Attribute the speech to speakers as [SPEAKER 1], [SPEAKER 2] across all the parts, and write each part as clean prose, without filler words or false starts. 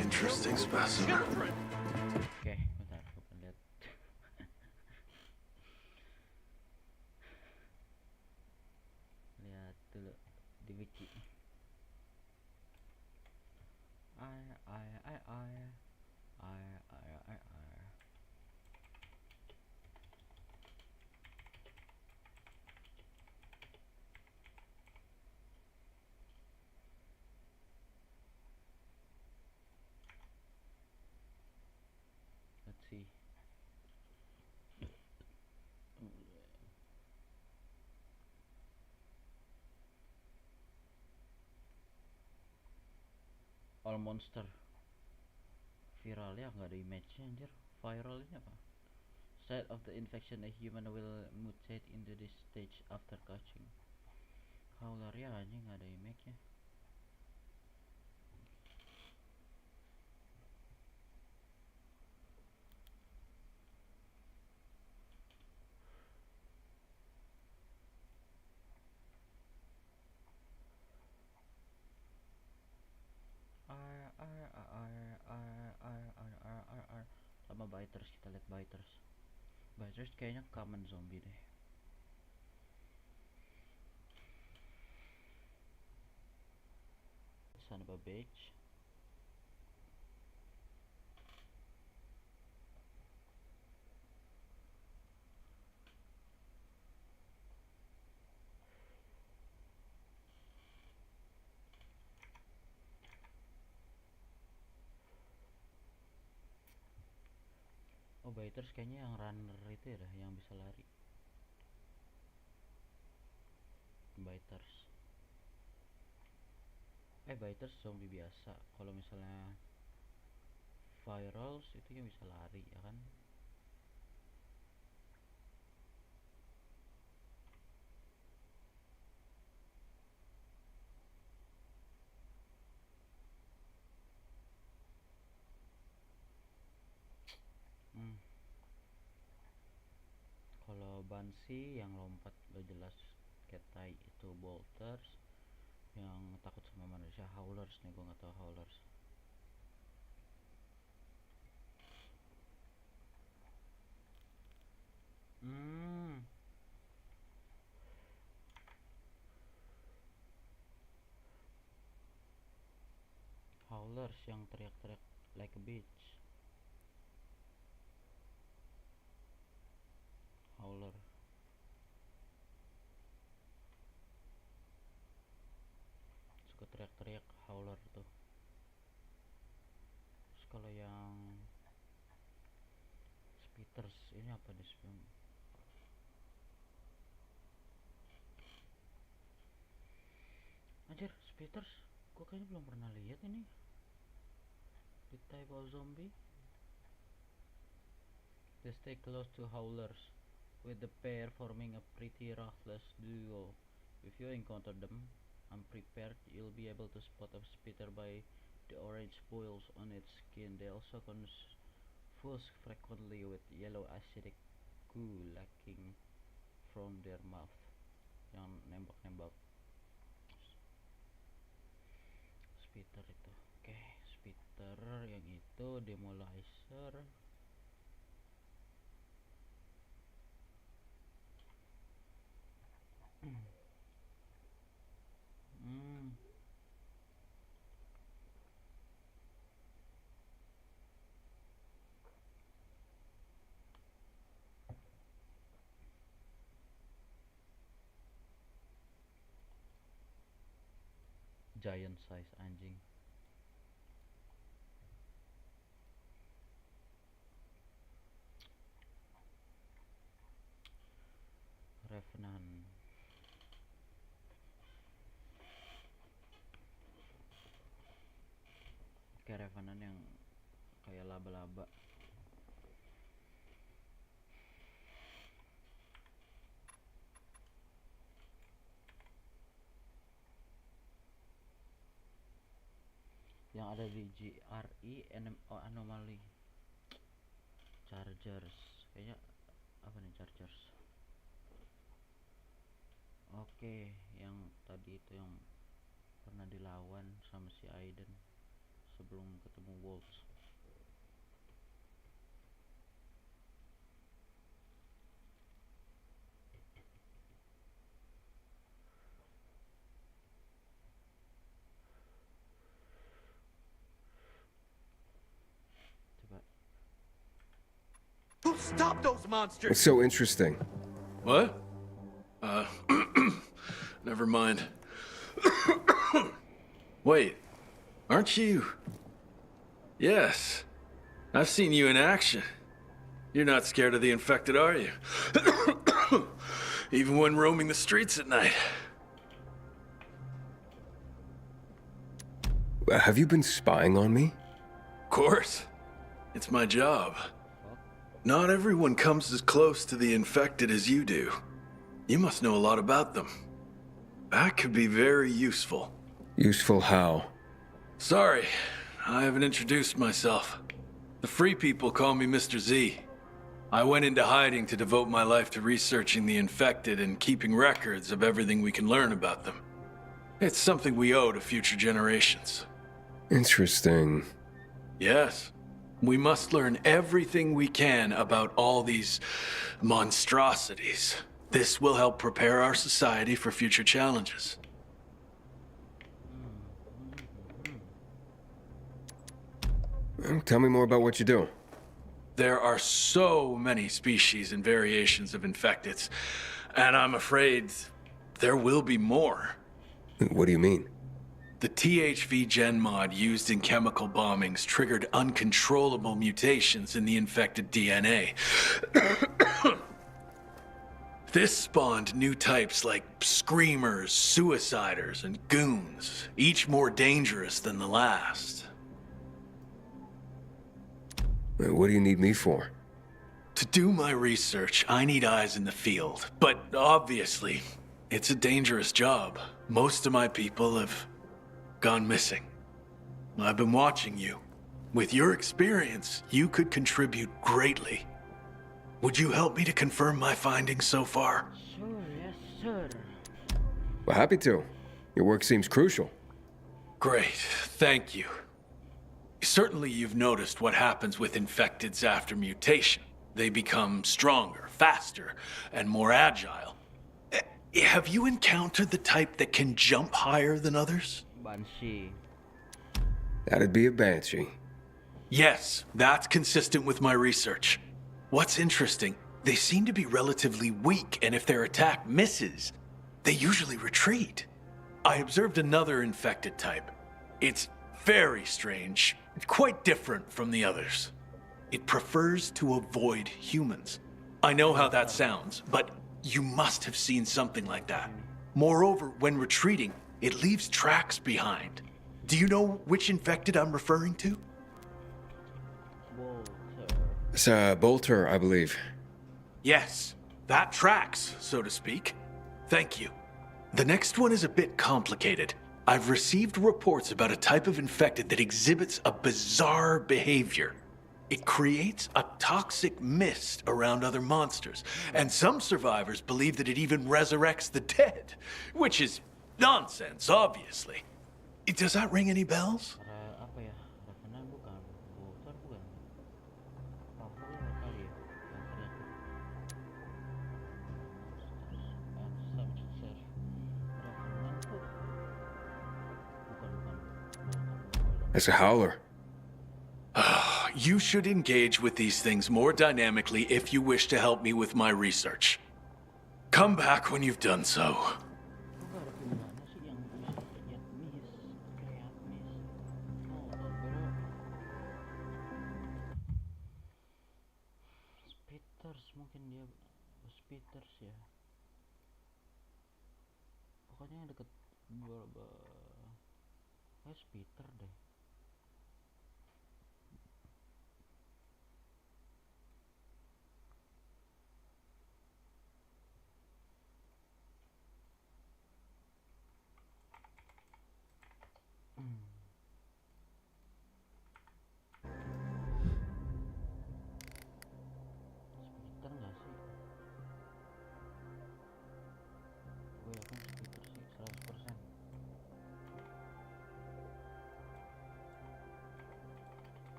[SPEAKER 1] Interesting specimen.
[SPEAKER 2] Oke, bentar aku lihat. Lihat dulu di wiki. Let's see. All monster viral ya, nggak ada image-nya anjir. Viral ini apa? Side of the infection, a human will mutate into this stage after catching. Howler ya anjing, nggak ada image-nya. Sama biters, kita lihat biters. Biters kayaknya common zombie deh. Son of a bitch. Oh, biters kayaknya yang runner itu ya, yang bisa lari. Biters. Biters zombie biasa. Kalau misalnya virals itu yang bisa lari ya kan. Kalau Banshee yang lompat gak jelas kayak tai itu bolters. Yang takut sama manusia howlers nih, gue nggak tahu howlers. Howlers yang teriak-teriak like a bitch. Howler. Suka teriak-teriak howler tuh. Terus kalau yang spitters ini apa nih? Anjir, spitters gua kayaknya belum pernah lihat ini. The type of zombie. They stay close to howlers, with the pair forming a pretty ruthless duo. If you encounter them unprepared, you'll be able to spot a spitter by the orange boils on its skin. They also confuse frequently with yellow acidic goo leaking from their mouth. Yang nembak-nembak spitter itu. Oke, spitter yang itu demolizer. Giant size anjing. Revenant. Kayak Revenant yang kayak laba-laba. Yang ada di GRE Anomaly. Chargers. Kayaknya apa nih Chargers? Oke, yang tadi itu yang pernah dilawan sama si Aiden sebelum ketemu Wolves. Coba.
[SPEAKER 1] Who stopped those monsters?
[SPEAKER 3] What's so interesting?
[SPEAKER 1] What? Never mind. Wait, aren't you? Yes, I've seen you in action. You're not scared of the infected, are you? Even when roaming the streets at night.
[SPEAKER 3] Have you been spying on me?
[SPEAKER 1] Of course. It's my job. Not everyone comes as close to the infected as you do. You must know a lot about them. That could be very useful.
[SPEAKER 3] Useful how?
[SPEAKER 1] Sorry, I haven't introduced myself. The free people call me Mr. Z. I went into hiding to devote my life to researching the infected and keeping records of everything we can learn about them. It's something we owe to future generations.
[SPEAKER 3] Interesting.
[SPEAKER 1] Yes. We must learn everything we can about all these monstrosities. This will help prepare our society for future challenges.
[SPEAKER 3] Tell me more about what you do.
[SPEAKER 1] There are so many species and variations of infecteds, and I'm afraid there will be more.
[SPEAKER 3] What do you mean?
[SPEAKER 1] The THV gen mod used in chemical bombings triggered uncontrollable mutations in the infected DNA. This spawned new types like screamers, suiciders, and goons, each more dangerous than the last.
[SPEAKER 3] What do you need me for?
[SPEAKER 1] To do my research, I need eyes in the field, but obviously, it's a dangerous job. Most of my people have gone missing. I've been watching you. With your experience, you could contribute greatly. Would you help me to confirm my findings so far?
[SPEAKER 2] Sure, yes, sir.
[SPEAKER 3] Well, happy to. Your work seems crucial.
[SPEAKER 1] Great, thank you. Certainly you've noticed what happens with infecteds after mutation. They become stronger, faster, and more agile. Have you encountered the type that can jump higher than others?
[SPEAKER 2] Banshee.
[SPEAKER 3] That'd be a banshee.
[SPEAKER 1] Yes, that's consistent with my research. What's interesting, they seem to be relatively weak, and if their attack misses, they usually retreat. I observed another infected type. It's very strange, quite different from the others. It prefers to avoid humans. I know how that sounds, but you must have seen something like that. Moreover, when retreating, it leaves tracks behind. Do you know which infected I'm referring to?
[SPEAKER 3] It's Bolter, I believe.
[SPEAKER 1] Yes, that tracks, so to speak. Thank you. The next one is a bit complicated. I've received reports about a type of infected that exhibits a bizarre behavior. It creates a toxic mist around other monsters, and some survivors believe that it even resurrects the dead, which is nonsense, obviously. Does that ring any bells?
[SPEAKER 2] Apa ya? Revenant bukan, Bolter bukan. Howler kali ya? Yang teriak. Revenant tuh. Bukan. Bolter.
[SPEAKER 3] It's a howler.
[SPEAKER 1] You should engage with these things more dynamically if you wish to help me with my research. Come back when you've done so.
[SPEAKER 2] Kok gak ada pilihannya sih yang bisa lihat miss, kreat miss. Oh, sebenernya Spitters mungkin dia Spitters ya. Pokoknya yang deket kayak Spitter deh. Spitter nggak sih? Gue yakin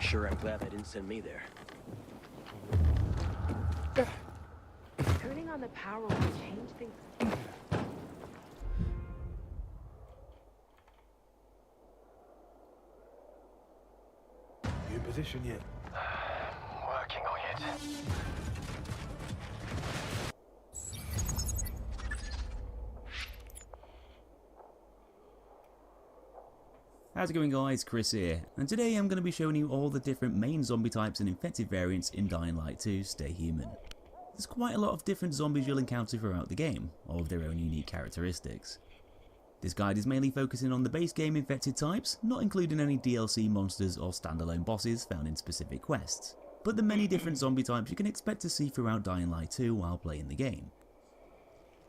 [SPEAKER 4] Sure, I'm glad they didn't send me there.
[SPEAKER 5] Turning on the power will change things.
[SPEAKER 6] You in position yet?
[SPEAKER 4] Working on it.
[SPEAKER 7] How's it going, guys? Chris here, and today I'm going to be showing you all the different main zombie types and infected variants in Dying Light 2 Stay Human. There's quite a lot of different zombies you'll encounter throughout the game, all with their own unique characteristics. This guide is mainly focusing on the base game infected types, not including any DLC monsters or standalone bosses found in specific quests, but the many different zombie types you can expect to see throughout Dying Light 2 while playing the game.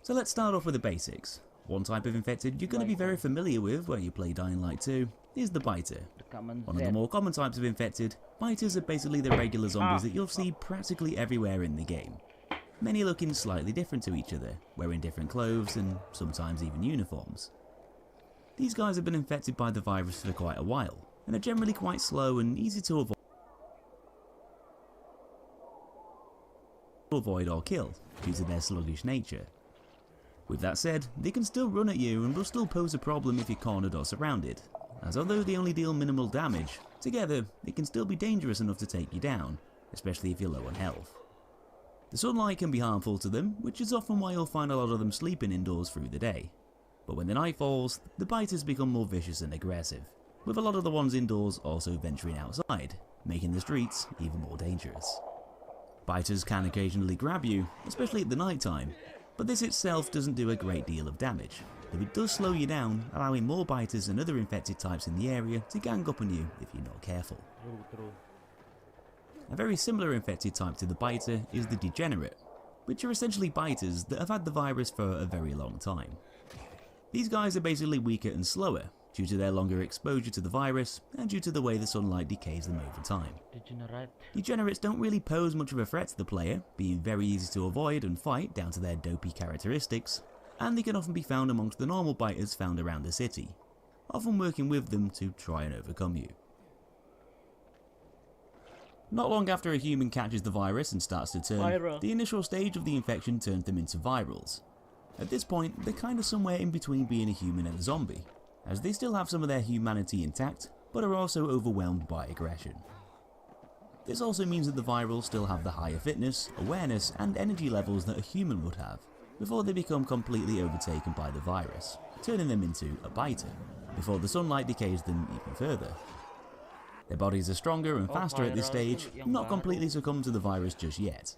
[SPEAKER 7] So let's start off with the basics. One type of infected you're going to be very familiar with when you play Dying Light 2 is the biter. One of the more common types of infected, biters are basically the regular zombies that you'll see practically everywhere in the game. Many looking slightly different to each other, wearing different clothes and sometimes even uniforms. These guys have been infected by the virus for quite a while, and are generally quite slow and easy to avoid or kill due to their sluggish nature. With that said, they can still run at you and will still pose a problem if you're cornered or surrounded, as although they only deal minimal damage, together they can still be dangerous enough to take you down, especially if you're low on health. The sunlight can be harmful to them, which is often why you'll find a lot of them sleeping indoors through the day. But when the night falls, the biters become more vicious and aggressive, with a lot of the ones indoors also venturing outside, making the streets even more dangerous. Biters can occasionally grab you, especially at the night time, but this itself doesn't do a great deal of damage, though it does slow you down, allowing more biters and other infected types in the area to gang up on you if you're not careful. A very similar infected type to the biter is the degenerate, which are essentially biters that have had the virus for a very long time. These guys are basically weaker and slower, due to their longer exposure to the virus and due to the way the sunlight decays them over time. Degenerates don't really pose much of a threat to the player, being very easy to avoid and fight down to their dopey characteristics, and they can often be found amongst the normal biters found around the city, often working with them to try and overcome you. Not long after a human catches the virus and starts to turn, the initial stage of the infection turns them into virals. At this point, they're kinda somewhere in between being a human and a zombie, as they still have some of their humanity intact, but are also overwhelmed by aggression. This also means that the virals still have the higher fitness, awareness, and energy levels that a human would have, before they become completely overtaken by the virus, turning them into a biter, before the sunlight decays them even further. Their bodies are stronger and faster at this stage, not completely succumb to the virus just yet,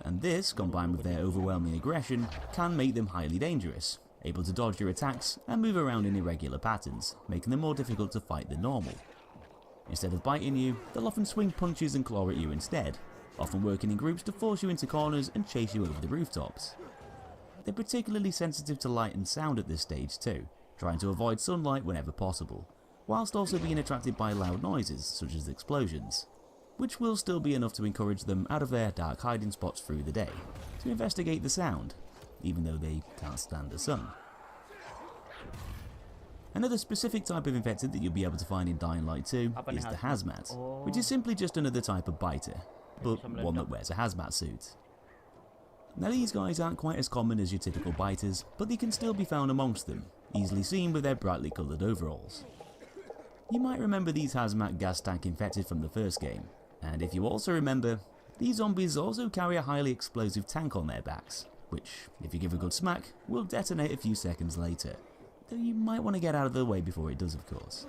[SPEAKER 7] and this, combined with their overwhelming aggression, can make them highly dangerous, able to dodge your attacks and move around in irregular patterns, making them more difficult to fight than normal. Instead of biting you, they'll often swing punches and claw at you instead, often working in groups to force you into corners and chase you over the rooftops. They're particularly sensitive to light and sound at this stage too, trying to avoid sunlight whenever possible, whilst also being attracted by loud noises such as explosions, which will still be enough to encourage them out of their dark hiding spots through the day, to investigate the sound, even though they can't stand the sun. Another specific type of infected that you'll be able to find in Dying Light 2 is the hazmat, which is simply just another type of biter, but one that wears a hazmat suit. Now these guys aren't quite as common as your typical biters, but they can still be found amongst them, easily seen with their brightly coloured overalls. You might remember these hazmat gas tank infected from the first game, and if you also remember, these zombies also carry a highly explosive tank on their backs, which, if you give a good smack, will detonate a few seconds later, though you might want to get out of the way before it does, of course.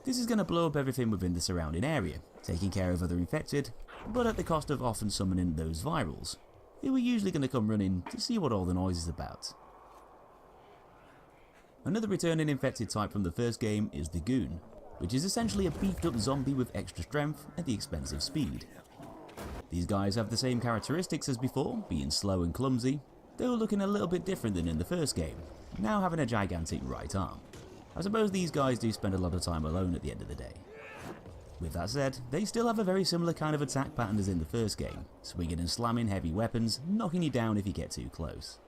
[SPEAKER 7] This is going to blow up everything within the surrounding area, taking care of other infected, but at the cost of often summoning those virals, who are usually going to come running to see what all the noise is about. Another returning infected type from the first game is the goon, which is essentially a beefed up zombie with extra strength at the expense of speed. These guys have the same characteristics as before, being slow and clumsy, though looking a little bit different than in the first game, now having a gigantic right arm. I suppose these guys do spend a lot of time alone at the end of the day. With that said, they still have a very similar kind of attack pattern as in the first game, swinging and slamming heavy weapons, knocking you down if you get too close.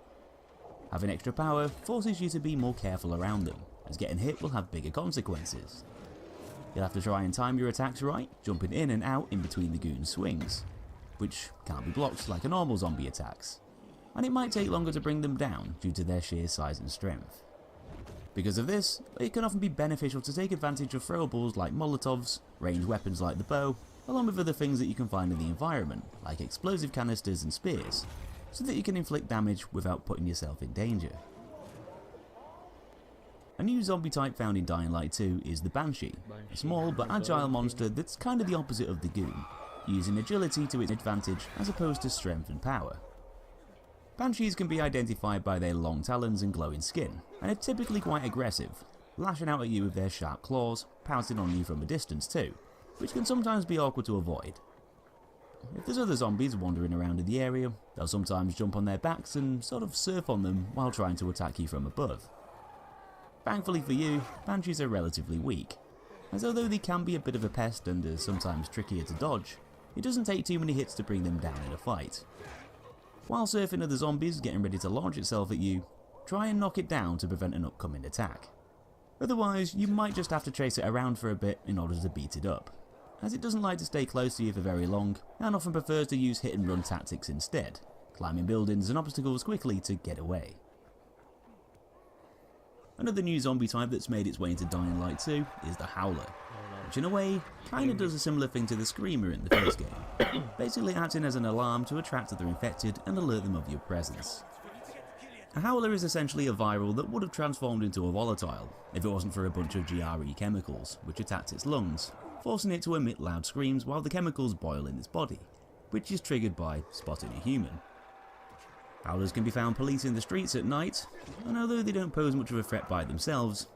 [SPEAKER 7] Having extra power forces you to be more careful around them, as getting hit will have bigger consequences. You'll have to try and time your attacks right, jumping in and out in between the goon's swings, which can't be blocked like a normal zombie attacks, and it might take longer to bring them down due to their sheer size and strength. Because of this, it can often be beneficial to take advantage of throwables like Molotovs, ranged weapons like the bow, along with other things that you can find in the environment, like explosive canisters and spears, so that you can inflict damage without putting yourself in danger. A new zombie type found in Dying Light 2 is the Banshee, a small but agile monster that's kind of the opposite of the goon, using agility to its advantage as opposed to strength and power. Banshees can be identified by their long talons and glowing skin, and are typically quite aggressive, lashing out at you with their sharp claws, pouncing on you from a distance too, which can sometimes be awkward to avoid. If there's other zombies wandering around in the area, they'll sometimes jump on their backs and sort of surf on them while trying to attack you from above. Thankfully for you, Banshees are relatively weak, as although they can be a bit of a pest and are sometimes trickier to dodge, it doesn't take too many hits to bring them down in a fight. While surfing other zombies getting ready to launch itself at you, try and knock it down to prevent an upcoming attack. Otherwise, you might just have to chase it around for a bit in order to beat it up, as it doesn't like to stay close to you for very long and often prefers to use hit and run tactics instead, climbing buildings and obstacles quickly to get away. Another new zombie type that's made its way into Dying Light 2 is the Howler, which in a way kinda does a similar thing to the Screamer in the first game, basically acting as an alarm to attract other infected and alert them of your presence. A Howler is essentially a viral that would have transformed into a volatile if it wasn't for a bunch of GRE chemicals which attacked its lungs, forcing it to emit loud screams while the chemicals boil in its body, which is triggered by spotting a human. Howlers can be found policing the streets at night, and although they don't pose much of a threat by themselves,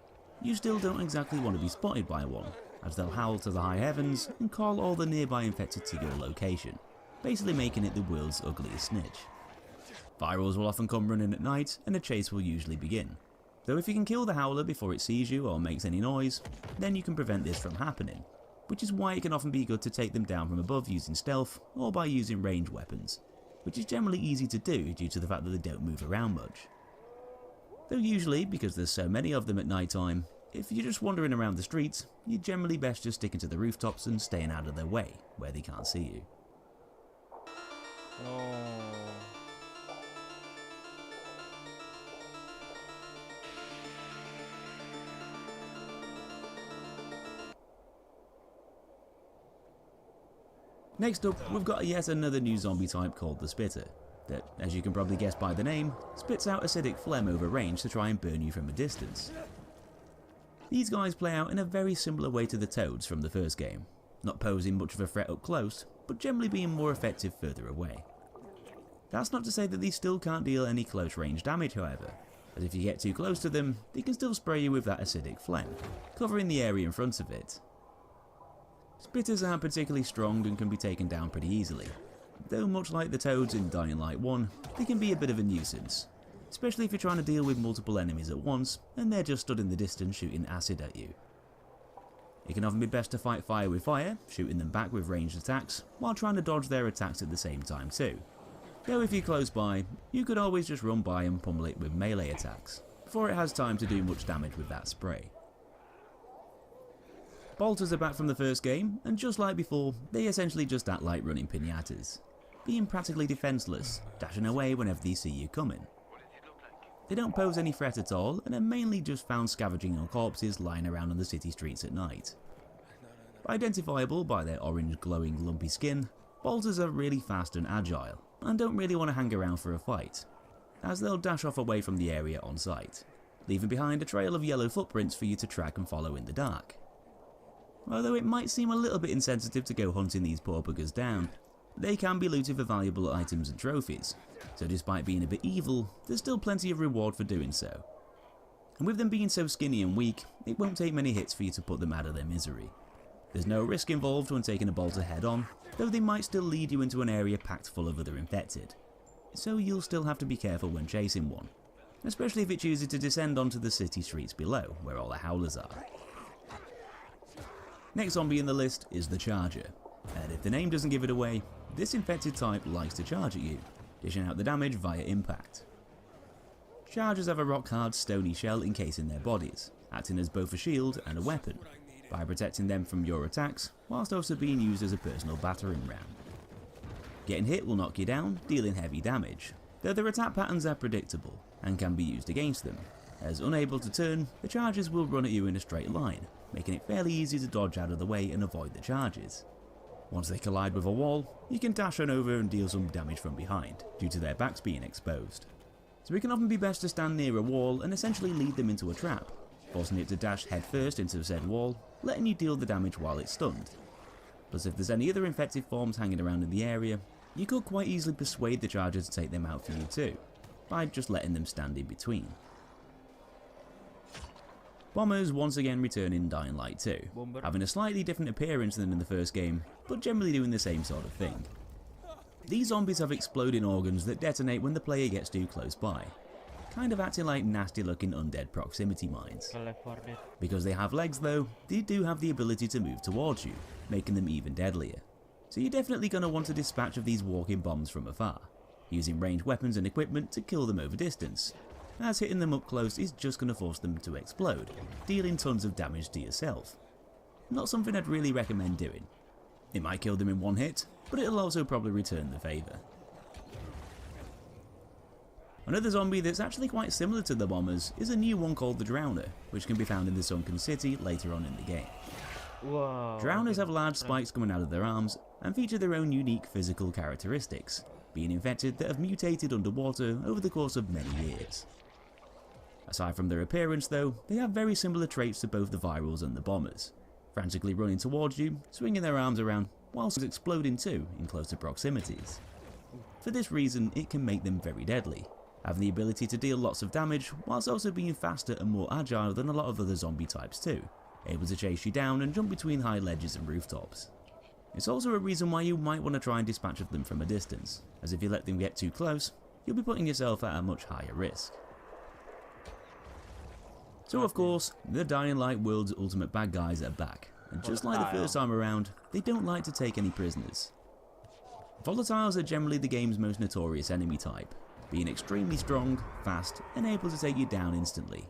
[SPEAKER 7] you still don't exactly want to be spotted by one, as they'll howl to the high heavens and call all the nearby infected to your location, basically making it the world's ugliest snitch. Virals will often come running at night, and a chase will usually begin. Though if you can kill the Howler before it sees you or makes any noise, then you can prevent this from happening, which is why it can often be good to take them down from above using stealth or by using ranged weapons, which is generally easy to do due to the fact that they don't move around much. Though usually, because there's so many of them at night time, if you're just wandering around the streets, you're generally best just sticking to the rooftops and staying out of their way, where they can't see you. Next up, we've got yet another new zombie type called the Spitter, that, as you can probably guess by the name, spits out acidic phlegm over range to try and burn you from a distance. These guys play out in a very similar way to the Toads from the first game, not posing much of a threat up close, but generally being more effective further away. That's not to say that these still can't deal any close range damage however, as if you get too close to them, they can still spray you with that acidic phlegm, covering the area in front of it. Spitters aren't particularly strong and can be taken down pretty easily, though much like the Toads in Dying Light 1, they can be a bit of a nuisance, especially if you're trying to deal with multiple enemies at once and they're just stood in the distance shooting acid at you. It can often be best to fight fire with fire, shooting them back with ranged attacks, while trying to dodge their attacks at the same time too. Though if you're close by, you could always just run by and pummel it with melee attacks, before it has time to do much damage with that spray. Bolters are back from the first game, and just like before, they essentially just act like running piñatas, being practically defenseless, dashing away whenever they see you coming. They don't pose any threat at all, and are mainly just found scavenging on corpses lying around on the city streets at night. Identifiable by their orange glowing lumpy skin, bolters are really fast and agile, and don't really want to hang around for a fight, as they'll dash off away from the area on sight, leaving behind a trail of yellow footprints for you to track and follow in the dark. Although it might seem a little bit insensitive to go hunting these poor buggers down, they can be looted for valuable items and trophies, so despite being a bit evil, there's still plenty of reward for doing so. And with them being so skinny and weak, it won't take many hits for you to put them out of their misery. There's no risk involved when taking a bolter head on, though they might still lead you into an area packed full of other infected, so you'll still have to be careful when chasing one, especially if it chooses to descend onto the city streets below, where all the howlers are. Next zombie in the list is the Charger, and if the name doesn't give it away, this infected type likes to charge at you, dishing out the damage via impact. Chargers have a rock hard stony shell encasing their bodies, acting as both a shield and a weapon, by protecting them from your attacks, whilst also being used as a personal battering ram. Getting hit will knock you down, dealing heavy damage, though their attack patterns are predictable and can be used against them, as unable to turn, the charges will run at you in a straight line, making it fairly easy to dodge out of the way and avoid the charges. Once they collide with a wall, you can dash on over and deal some damage from behind, due to their backs being exposed. So it can often be best to stand near a wall and essentially lead them into a trap, forcing it to dash headfirst into said wall, letting you deal the damage while it's stunned. Plus if there's any other infected forms hanging around in the area, you could quite easily persuade the charger to take them out for you too, by just letting them stand in between. Bombers once again return in Dying Light 2, having a slightly different appearance than in the first game, but generally doing the same sort of thing. These zombies have exploding organs that detonate when the player gets too close by, kind of acting like nasty looking undead proximity mines. Because they have legs though, they do have the ability to move towards you, making them even deadlier. So you're definitely going to want a dispatch of these walking bombs from afar, using ranged weapons and equipment to kill them over distance, as hitting them up close is just going to force them to explode, dealing tons of damage to yourself. Not something I'd really recommend doing. It might kill them in one hit, but it'll also probably return the favour. Another zombie that's actually quite similar to the bombers is a new one called the Drowner, which can be found in the Sunken City later on in the game.
[SPEAKER 2] Wow.
[SPEAKER 7] Drowners have large spikes coming out of their arms and feature their own unique physical characteristics, being infected that have mutated underwater over the course of many years. Aside from their appearance though, they have very similar traits to both the virals and the bombers, frantically running towards you, swinging their arms around, whilst exploding too in closer proximities. For this reason, it can make them very deadly, having the ability to deal lots of damage whilst also being faster and more agile than a lot of other zombie types too, able to chase you down and jump between high ledges and rooftops. It's also a reason why you might want to try and dispatch of them from a distance, as if you let them get too close, you'll be putting yourself at a much higher risk. So of course, the Dying Light world's ultimate bad guys are back, and just like the first time around, they don't like to take any prisoners. Volatiles are generally the game's most notorious enemy type, being extremely strong, fast, and able to take you down instantly.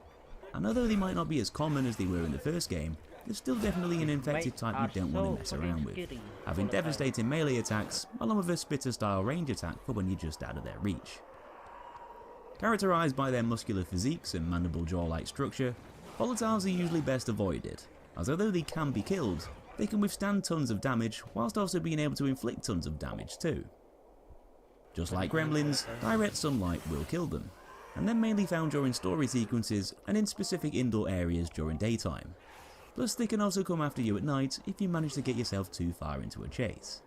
[SPEAKER 7] And although they might not be as common as they were in the first game, they're still definitely an infected type you don't want to mess around with, having devastating melee attacks along with a spitter style range attack for when you're just out of their reach. Characterised by their muscular physiques and mandible jaw-like structure, volatiles are usually best avoided, as although they can be killed, they can withstand tons of damage whilst also being able to inflict tons of damage too. Just like gremlins, direct sunlight will kill them, and they're mainly found during story sequences and in specific indoor areas during daytime. Plus they can also come after you at night if you manage to get yourself too far into a chase.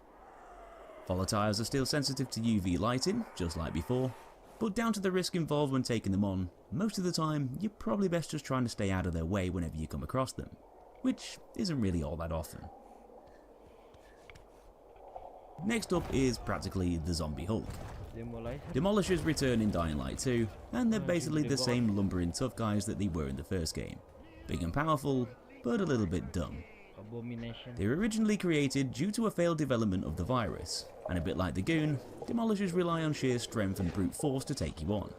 [SPEAKER 7] Volatiles are still sensitive to UV lighting, just like before, but down to the risk involved when taking them on, most of the time you're probably best just trying to stay out of their way whenever you come across them, which isn't really all that often. Next up is practically the Zombie Hulk. Demolishers return in Dying Light 2, and they're basically the same lumbering tough guys that they were in the first game. Big and powerful, but a little bit dumb. They were originally created due to a failed development of the virus, and a bit like the Goon, Demolishers rely on sheer strength and brute force to take you on.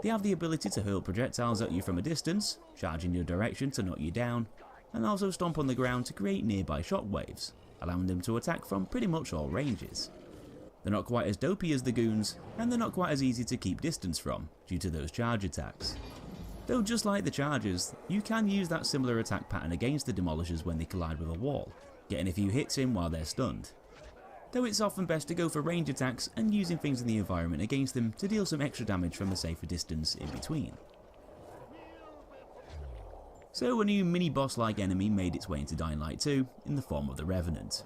[SPEAKER 7] They have the ability to hurl projectiles at you from a distance, charge in your direction to knock you down, and also stomp on the ground to create nearby shockwaves, allowing them to attack from pretty much all ranges. They're not quite as dopey as the Goons, and they're not quite as easy to keep distance from, due to those charge attacks. Though just like the chargers, you can use that similar attack pattern against the Demolishers when they collide with a wall, getting a few hits in while they're stunned. Though it's often best to go for range attacks and using things in the environment against them to deal some extra damage from a safer distance in between. So a new mini-boss-like enemy made its way into Dying Light 2 in the form of the Revenant,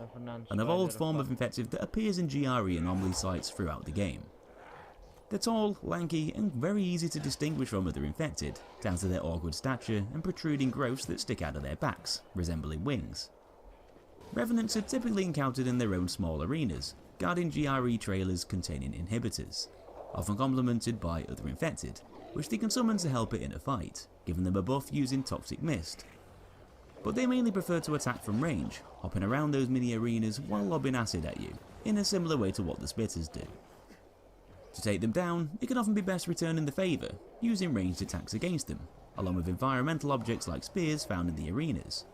[SPEAKER 7] an evolved form of infected that appears in GRE anomaly sites throughout the game. They're tall, lanky, and very easy to distinguish from other infected, down to their awkward stature and protruding growths that stick out of their backs, resembling wings. Revenants are typically encountered in their own small arenas, guarding GRE trailers containing inhibitors, often complemented by other infected, which they can summon to help it in a fight, giving them a buff using Toxic Mist. But they mainly prefer to attack from range, hopping around those mini arenas while lobbing acid at you, in a similar way to what the Spitters do. To take them down, it can often be best returning the favour, using ranged attacks against them, along with environmental objects like spears found in the arenas.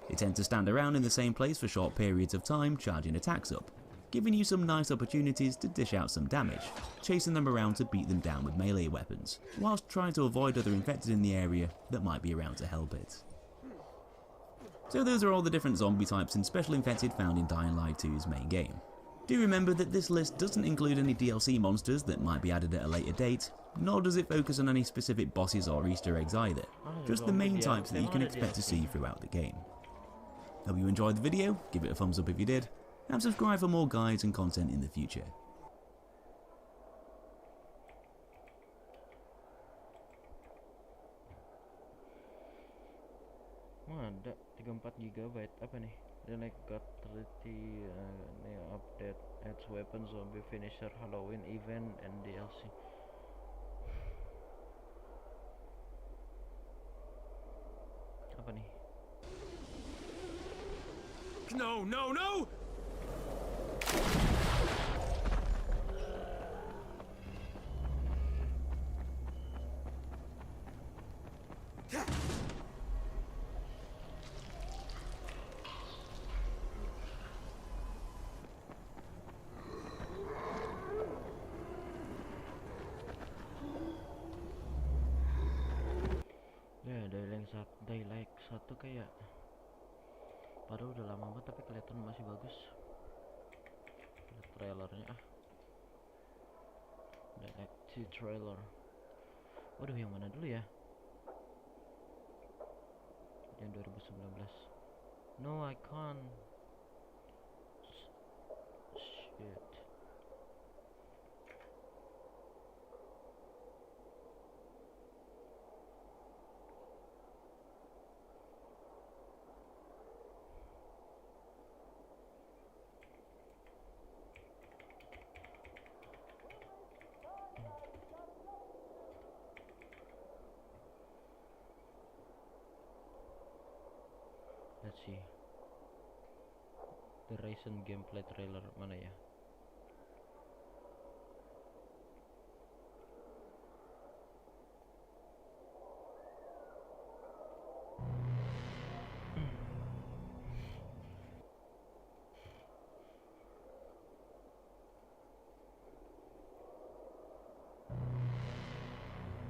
[SPEAKER 7] They tend to stand around in the same place for short periods of time, charging attacks up, giving you some nice opportunities to dish out some damage, chasing them around to beat them down with melee weapons, whilst trying to avoid other infected in the area that might be around to help it. So those are all the different zombie types and special infected found in Dying Light 2's main game. Do remember that this list doesn't include any DLC monsters that might be added at a later date, nor does it focus on any specific bosses or Easter eggs either, just the main types that you can expect to see throughout the game. Hope you enjoyed the video, give it a thumbs up if you did, and subscribe for more guides and content in the future.
[SPEAKER 2] Ada 34 GB apa nih? Then I got 30 new update, adds weapon, zombie finisher, Halloween event, and DLC. Apa nih?
[SPEAKER 6] No, no, no!
[SPEAKER 2] Ya, Daylight 1 kayak padahal udah lama banget tapi kelihatan masih bagus. Ada trailernya Daylight 2 trailer. Waduh, yang mana dulu ya? Yang 2019. No, I can't. Shit. Let's see. The recent gameplay trailer mana ya?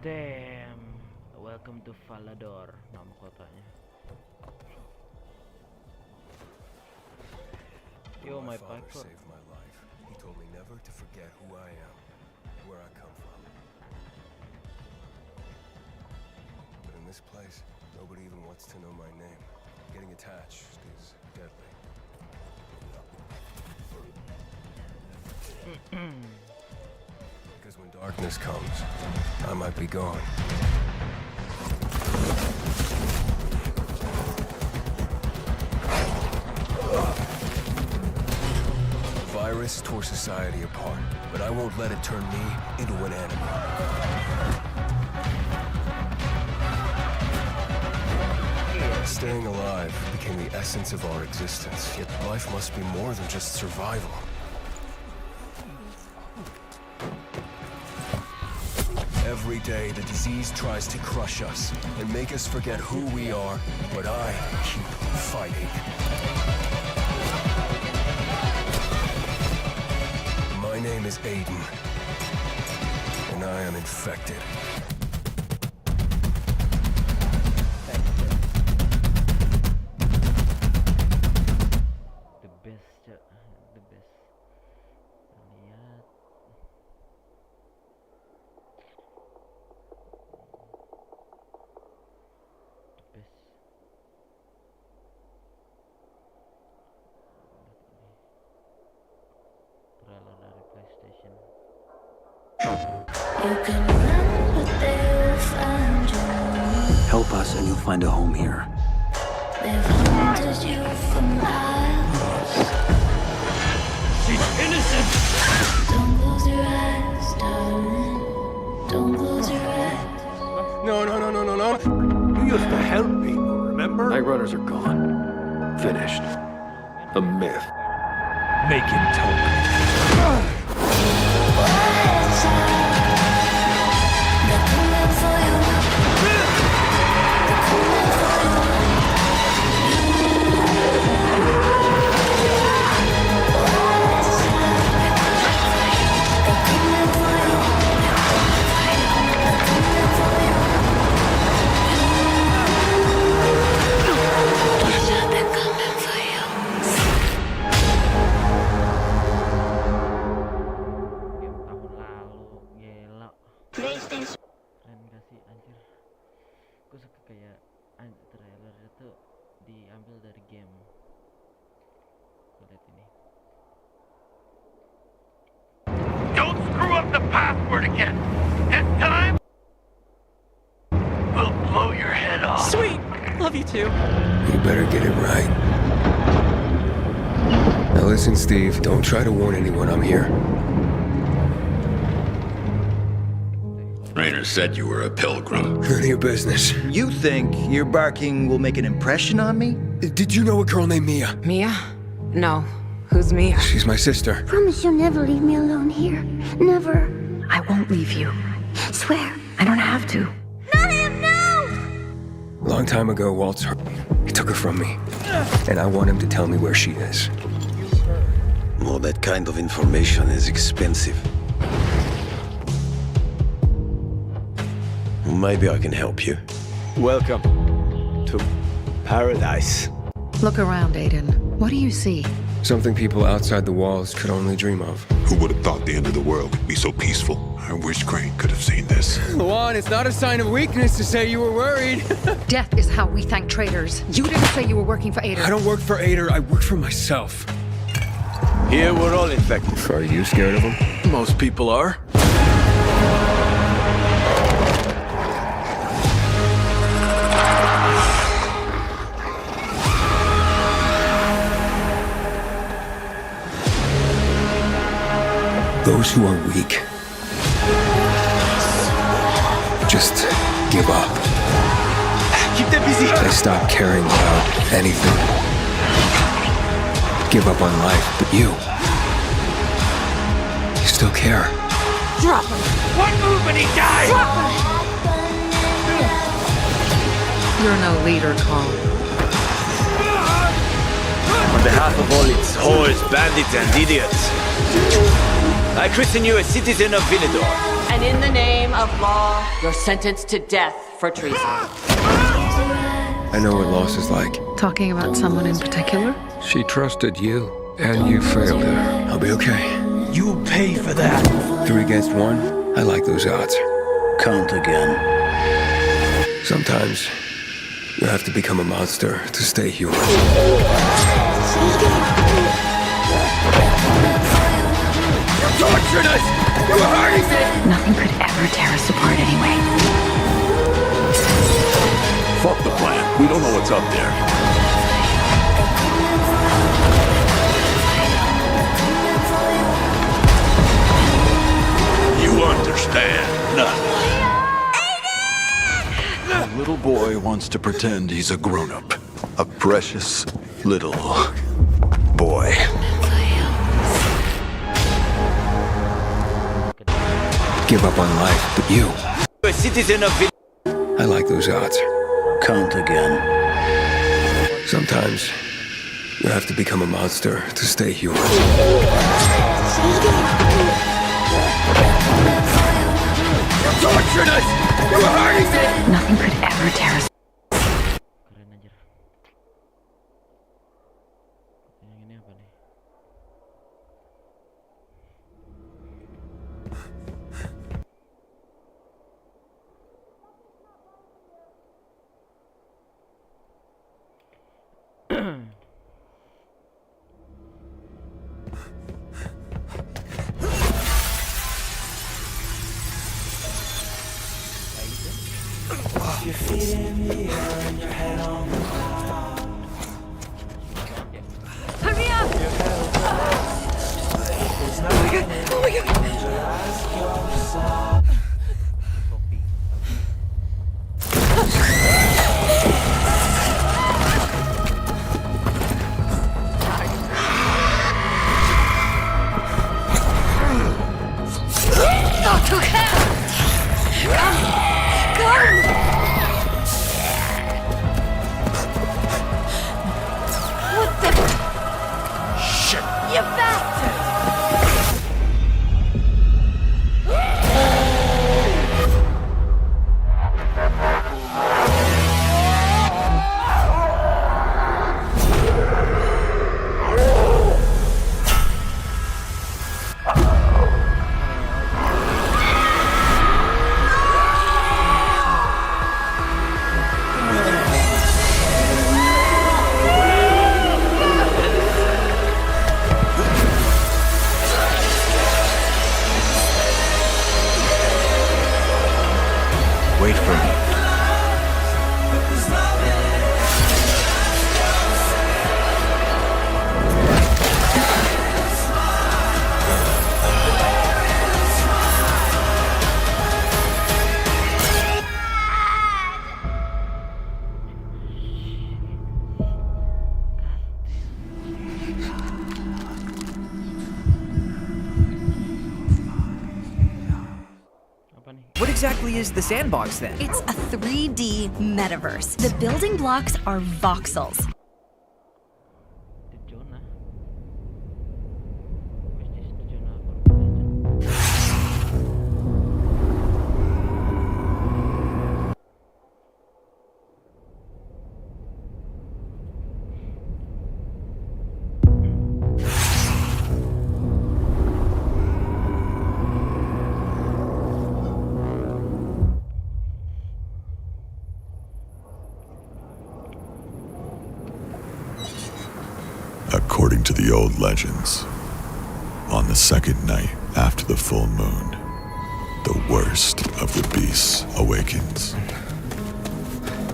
[SPEAKER 2] Damn, welcome to Falador, nama kotanya. Yo, my
[SPEAKER 3] father
[SPEAKER 2] passport.
[SPEAKER 3] saved my life. He told me never to forget who I am, where I come from. But in this place, nobody even wants to know my name. Getting attached is deadly. Because when darkness comes, I might be gone. The virus tore society apart, but I won't let it turn me into an enemy. Staying alive became the essence of our existence, yet life must be more than just survival. Every day, the disease tries to crush us and make us forget who we are, but I keep fighting. My name is Aiden, and I am infected.
[SPEAKER 2] The best, Cak. The best. Lihat. The best. Trailer dari PlayStation.
[SPEAKER 8] You can run, but they'll find you.
[SPEAKER 4] Help us and you'll find a home here.
[SPEAKER 8] They've hunted you for miles.
[SPEAKER 1] She's innocent!
[SPEAKER 8] Don't close your eyes, darling. Don't close your eyes.
[SPEAKER 3] No.
[SPEAKER 1] You used to help people, remember?
[SPEAKER 4] Night runners are gone. Finished. A myth.
[SPEAKER 1] Make him tell me.
[SPEAKER 8] They're coming for you. They're coming for you.
[SPEAKER 2] ambil dari game. Aku lihat ini.
[SPEAKER 1] Don't screw up the password again. This time, we'll blow your head off.
[SPEAKER 9] Sweet! Love you too.
[SPEAKER 3] You better get it right. Now listen, Steve, don't try to warn anyone I'm here.
[SPEAKER 10] Rainer said you were a pilgrim.
[SPEAKER 3] None of your business.
[SPEAKER 11] You think your barking will make an impression on me?
[SPEAKER 3] Did you know a girl named Mia?
[SPEAKER 5] Mia? No. Who's Mia?
[SPEAKER 3] She's my sister.
[SPEAKER 8] Promise you'll never leave me alone here. Never.
[SPEAKER 5] I won't leave you.
[SPEAKER 8] Swear.
[SPEAKER 5] I don't have to.
[SPEAKER 8] Not him, no!
[SPEAKER 3] A long time ago, Walt's hurt me. He took her from me. And I want him to tell me where she is.
[SPEAKER 10] Well, that kind of information is expensive. Maybe I can help you.
[SPEAKER 11] Welcome to paradise.
[SPEAKER 5] Look around, Aiden. What do you see?
[SPEAKER 3] Something people outside the walls could only dream of.
[SPEAKER 12] Who would have thought the end of the world could be so peaceful? I wish Crane could have seen this.
[SPEAKER 3] Luan, it's not a sign of weakness to say you were worried.
[SPEAKER 5] Death is how we thank traitors. You didn't say you were working for Aiden.
[SPEAKER 3] I don't work for Ader, I work for myself.
[SPEAKER 11] Here we're all infected.
[SPEAKER 3] Are you scared of him?
[SPEAKER 1] Most people are.
[SPEAKER 3] Those who are weak just give up.
[SPEAKER 11] Keep them busy.
[SPEAKER 3] They stop caring about anything. Give up on life, but you still care.
[SPEAKER 5] Drop him.
[SPEAKER 6] One move and he dies!
[SPEAKER 5] Drop him. You're no leader, Cole.
[SPEAKER 11] On behalf of all its whores, bandits, and idiots, I christen you a citizen of Vinidor.
[SPEAKER 9] And in the name of law, you're sentenced to death for treason.
[SPEAKER 3] I know what loss is like.
[SPEAKER 5] Talking about someone in particular?
[SPEAKER 3] She trusted you, and you failed her. I'll be okay.
[SPEAKER 11] You'll pay for that.
[SPEAKER 3] 3 against 1, I like those odds.
[SPEAKER 11] Count again.
[SPEAKER 3] Sometimes you have to become a monster to stay human.
[SPEAKER 11] Tortured us! You were hurting me!
[SPEAKER 5] Nothing could ever tear us apart anyway.
[SPEAKER 12] Fuck the plan. We don't know what's up there. You understand nothing. A little boy wants to pretend he's a grown-up. A precious little boy.
[SPEAKER 3] Give up on life, but you.
[SPEAKER 11] A citizen of
[SPEAKER 3] I like those odds.
[SPEAKER 11] Count again.
[SPEAKER 3] Sometimes you have to become a monster to stay human.
[SPEAKER 11] Tortured us! You were hurting me!
[SPEAKER 5] Nothing could ever tear us.
[SPEAKER 2] Keren anjir. Yang ini apa nih?
[SPEAKER 8] Hurry up! Oh my god!
[SPEAKER 13] exactly is the sandbox then?
[SPEAKER 14] It's a 3D metaverse. The building blocks are voxels.
[SPEAKER 12] According to the old legends, on the second night after the full moon, the worst of the beasts awakens.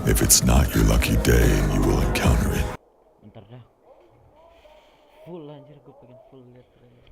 [SPEAKER 12] If it's not your lucky day, you will encounter it.
[SPEAKER 2] Bentar dah. Full anjir, gue pengen full lihat trailer.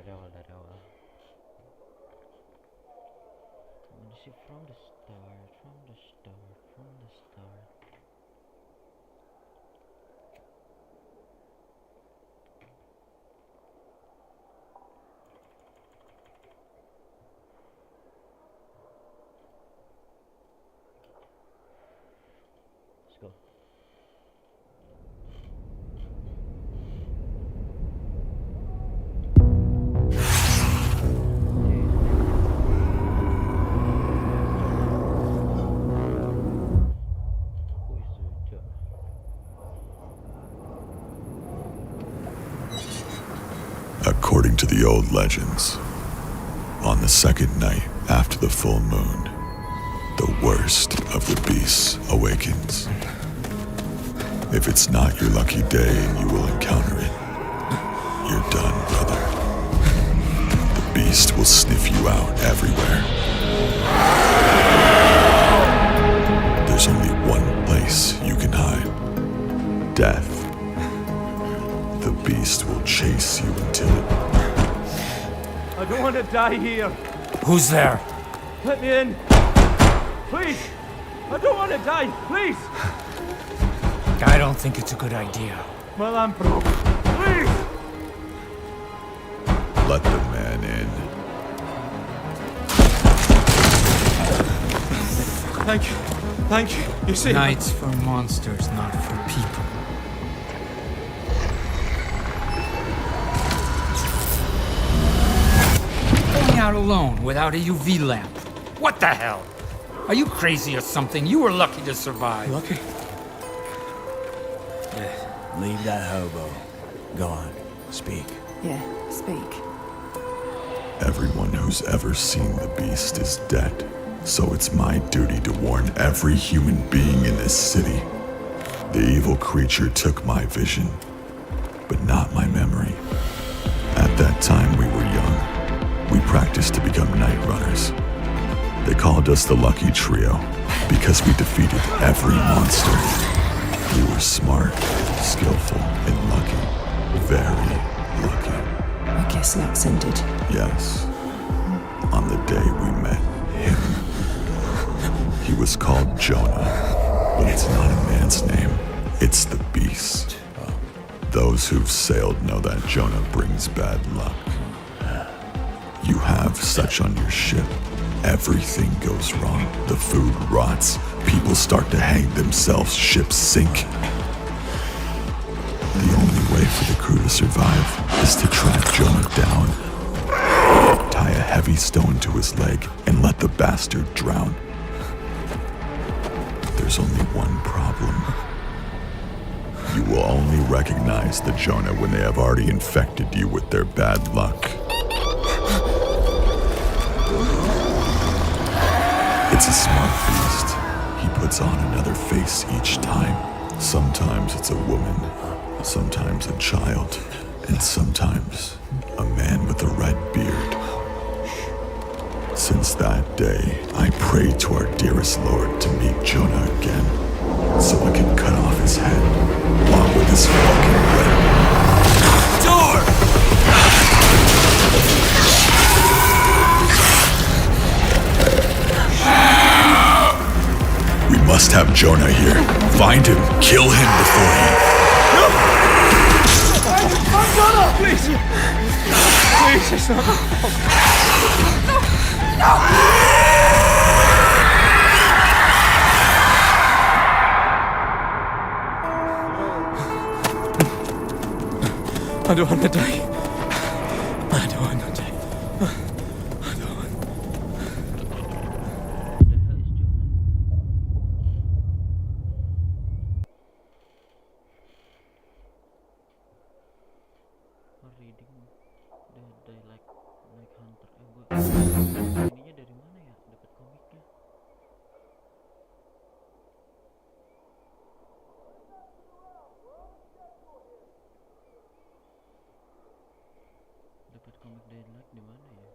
[SPEAKER 2] Dari awal. From the start. Let's go.
[SPEAKER 12] According to the old legends, on the second night after the full moon, the worst of the beasts awakens. If it's not your lucky day and you will encounter it, you're done, brother. The beast will sniff you out everywhere. There's only one place you can hide. Death. The beast will chase you until it...
[SPEAKER 6] I don't want to die here.
[SPEAKER 15] Who's there?
[SPEAKER 6] Let me in. Please. I don't want to die. Please.
[SPEAKER 15] I don't think it's a good idea.
[SPEAKER 6] Well, I'm broke. Please.
[SPEAKER 12] Let the man in.
[SPEAKER 6] Thank you. Thank you. You see...
[SPEAKER 15] Nights for monsters, not for people. Going out alone without a UV lamp. What the hell? Are you crazy or something? You were lucky to survive.
[SPEAKER 6] Lucky?
[SPEAKER 16] Yeah, leave that hobo. Go on. Speak.
[SPEAKER 5] Yeah, speak.
[SPEAKER 12] Everyone who's ever seen the beast is dead. So it's my duty to warn every human being in this city. The evil creature took my vision, but not my memory. At that time we were young. We practiced to become night runners. They called us the Lucky Trio because we defeated every monster. We were smart, skillful, and lucky. Very lucky.
[SPEAKER 17] I guess luck's ended.
[SPEAKER 12] Yes. On the day we met him. He was called Jonah, but it's not a man's name. It's the beast. Those who've sailed know that Jonah brings bad luck. You have such on your ship. Everything goes wrong. The food rots. People start to hang themselves. Ships sink. The only way for the crew to survive is to track Jonah down, tie a heavy stone to his leg, and let the bastard drown. There's only one problem. You will only recognize the Jonah when they have already infected you with their bad luck. It's a smart beast. He puts on another face each time. Sometimes it's a woman, sometimes a child, and sometimes a man with a red beard. Since that day, I prayed to our dearest Lord to meet Jonah again, so I can cut off his head, along with his fucking leg. Door! We must have Jonah here. Find him, kill him before he...
[SPEAKER 6] No! I'm Jonah! Please! Please, it's not my fault. No! I don't want to die. I don't want to die. I don't want.
[SPEAKER 2] Reading the like hunter. Ininya dari mana ya? Dapat komiknya. Dapat komik Daylight di mana ya?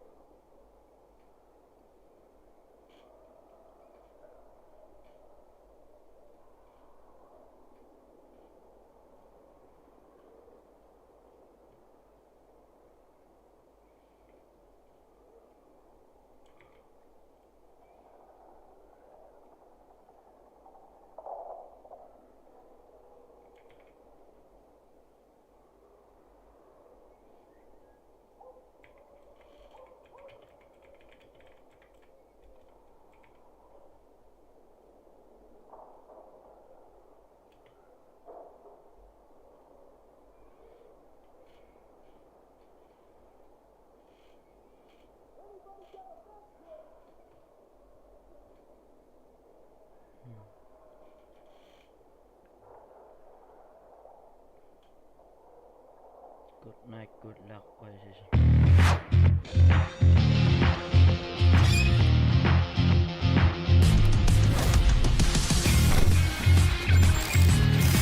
[SPEAKER 2] Good night, good luck, Oasis.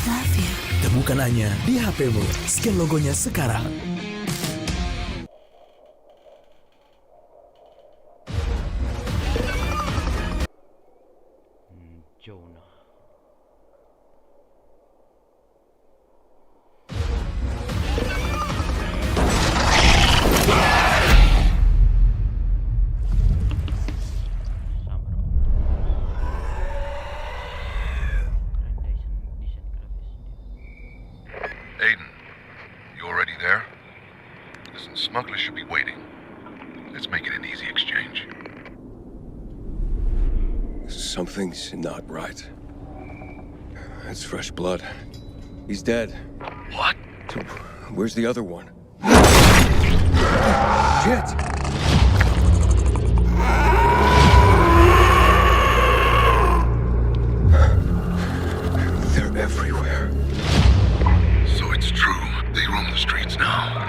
[SPEAKER 17] Love you.
[SPEAKER 16] Temukan Anya di HP-mu. Scan logonya sekarang.
[SPEAKER 2] Jonah.
[SPEAKER 18] Aiden, you already there? Listen, smugglers should be waiting. Let's make it an easy exchange.
[SPEAKER 10] Something's not right. That's fresh blood. He's dead.
[SPEAKER 18] What?
[SPEAKER 10] Where's the other one? Shit! They're everywhere.
[SPEAKER 18] So it's true. They roam the streets now.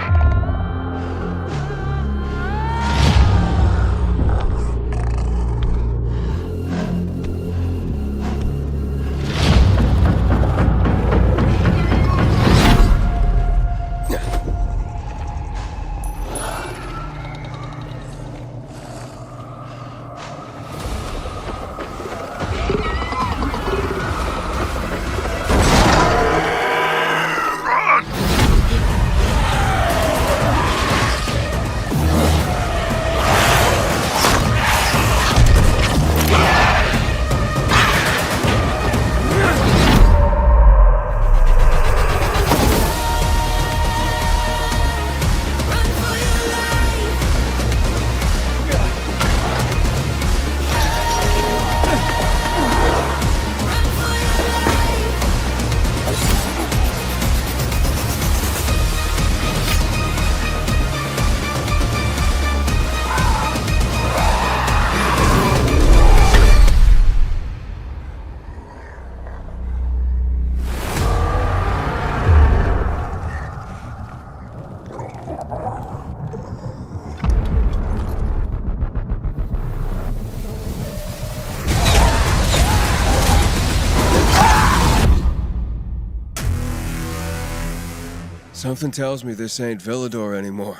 [SPEAKER 3] Something tells me this ain't Villador anymore.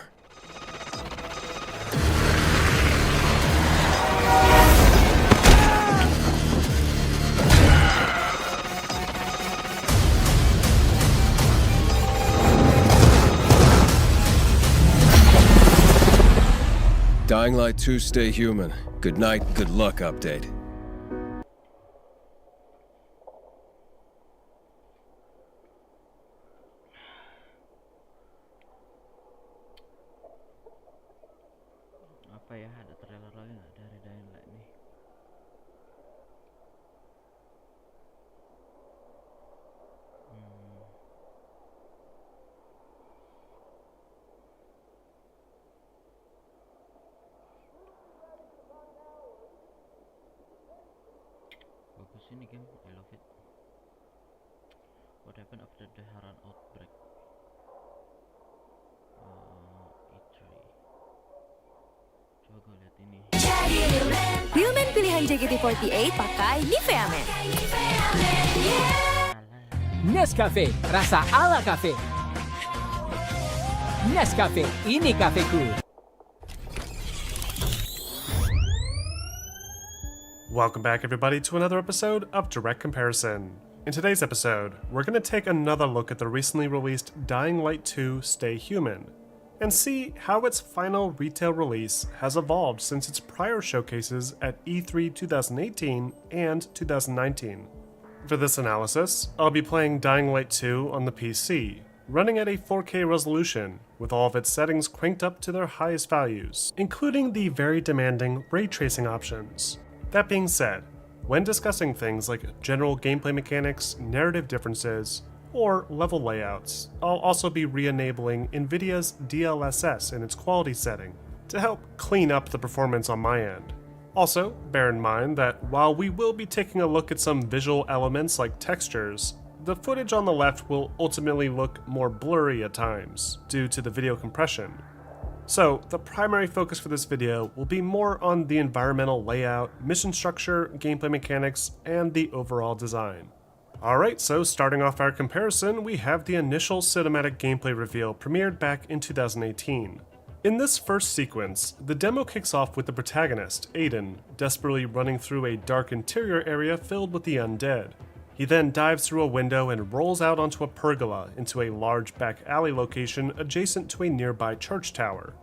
[SPEAKER 3] Dying Light 2, stay human. Good night, good luck update.
[SPEAKER 2] Apa ya, ada trailer lagi nggak dari Dying Light nih? Bagus ini game, I love it. What happened after the Haran outbreak? E3. Coba gue lihat ini.
[SPEAKER 14] Wheelman pilihan JKT48 pakai Nivea Men.
[SPEAKER 19] Nescafe, rasa ala cafe. Nescafe, ini kafeku.
[SPEAKER 6] Welcome back, everybody, to another episode of Direct Comparison. In today's episode, we're going to take another look at the recently released Dying Light 2 Stay Human, and see how its final retail release has evolved since its prior showcases at E3 2018 and 2019. For this analysis, I'll be playing Dying Light 2 on the PC, running at a 4K resolution, with all of its settings cranked up to their highest values, including the very demanding ray tracing options. That being said, when discussing things like general gameplay mechanics, narrative differences, or level layouts, I'll also be re-enabling NVIDIA's DLSS in its quality setting to help clean up the performance on my end. Also, bear in mind that while we will be taking a look at some visual elements like textures, the footage on the left will ultimately look more blurry at times due to the video compression. So, the primary focus for this video will be more on the environmental layout, mission structure, gameplay mechanics, and the overall design. Alright, so starting off our comparison, we have the initial cinematic gameplay reveal premiered back in 2018. In this first sequence, the demo kicks off with the protagonist, Aiden, desperately running through a dark interior area filled with the undead. He then dives through a window and rolls out onto a pergola into a large back alley location adjacent to a nearby church tower.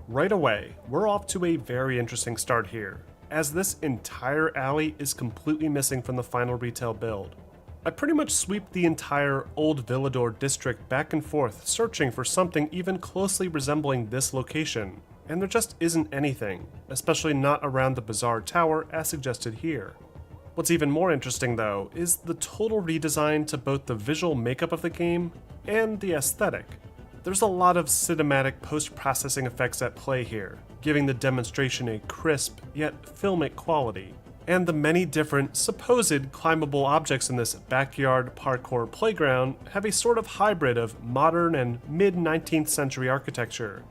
[SPEAKER 6] Right away, we're off to a very interesting start here, as this entire alley is completely missing from the final retail build. I pretty much sweep the entire Old Villador district back and forth searching for something even closely resembling this location, and there just isn't anything, especially not around the bizarre tower as suggested here. What's even more interesting though is the total redesign to both the visual makeup of the game and the aesthetic. There's a lot of cinematic post-processing effects at play here, giving the demonstration a crisp yet filmic quality. And the many different supposed climbable objects in this backyard parkour playground have a sort of hybrid of modern and mid-19th century architecture.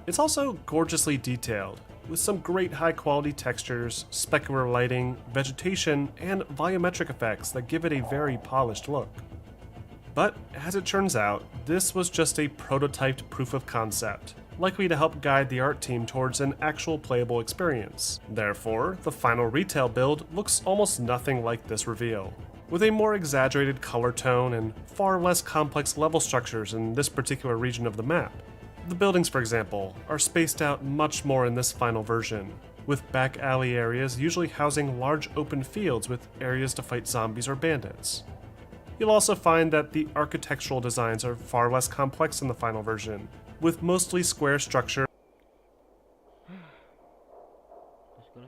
[SPEAKER 6] It's also gorgeously detailed, with some great high-quality textures, specular lighting, vegetation, and volumetric effects that give it a very polished look. But, as it turns out, this was just a prototyped proof of concept, likely to help guide the art team towards an actual playable experience. Therefore, the final retail build looks almost nothing like this reveal, with a more exaggerated color tone and far less complex level structures in this particular region of the map. The buildings, for example, are spaced out much more in this final version, with back alley areas usually housing large open fields with areas to fight zombies or bandits. You'll also find that the architectural designs are far less complex in the final version, with mostly square structure.
[SPEAKER 2] Terus gue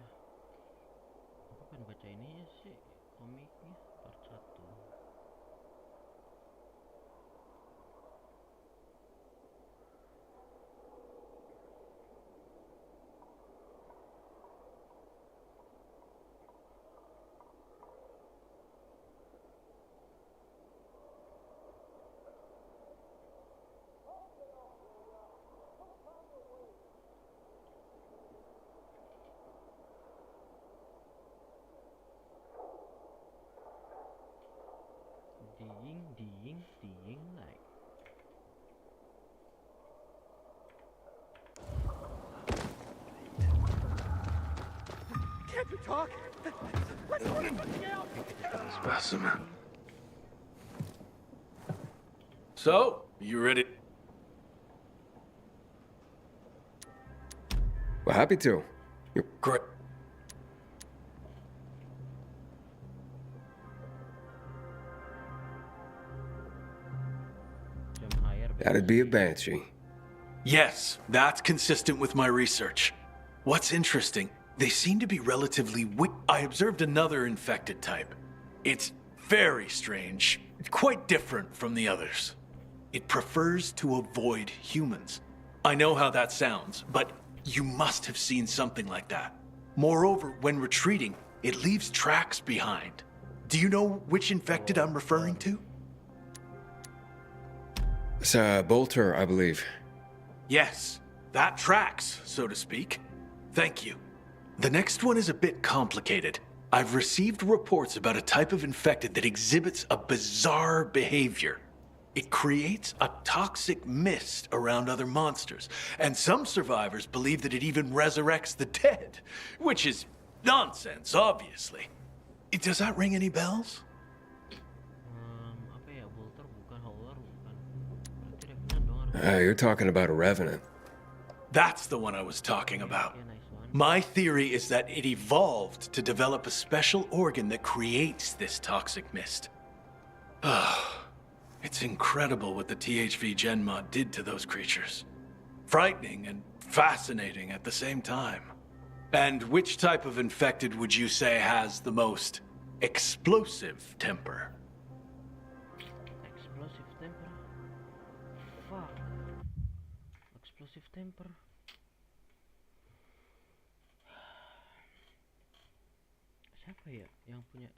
[SPEAKER 2] aku kan baca ini sih komiknya part 1.
[SPEAKER 20] Can't you talk?
[SPEAKER 1] Specimen. So, you ready?
[SPEAKER 4] Well, happy to. You're
[SPEAKER 1] great.
[SPEAKER 4] That'd be a banshee.
[SPEAKER 1] Yes, that's consistent with my research. What's interesting, they seem to be relatively weak. I observed another infected type. It's very strange, quite different from the others. It prefers to avoid humans. I know how that sounds, but you must have seen something like that. Moreover, when retreating, it leaves tracks behind. Do you know which infected I'm referring to?
[SPEAKER 4] It's Bolter, I believe.
[SPEAKER 1] Yes, that tracks, so to speak. Thank you. The next one is a bit complicated. I've received reports about a type of infected that exhibits a bizarre behavior. It creates a toxic mist around other monsters, and some survivors believe that it even resurrects the dead, which is nonsense, obviously. Does that ring any bells?
[SPEAKER 2] Apa ya, Bolter bukan, Howler bukan. Berarti Revenant dong.
[SPEAKER 4] You're talking about a revenant.
[SPEAKER 1] That's the one I was talking about. My theory is that it evolved to develop a special organ that creates this toxic mist. It's incredible what the THV Genmod did to those creatures. Frightening and fascinating at the same time. And which type of infected would you say has the most explosive temper?
[SPEAKER 2] Explosive temper? Fuck. Explosive temper? Siapa ya yang punya?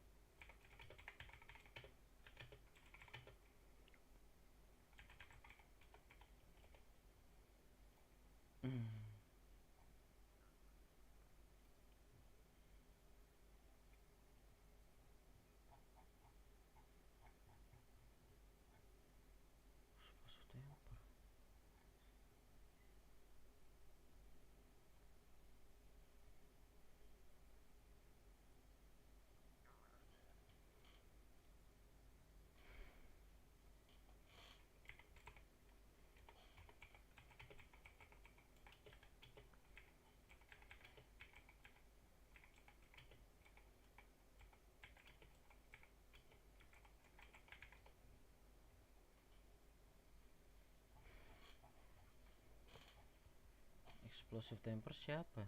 [SPEAKER 2] Explosive temper siapa?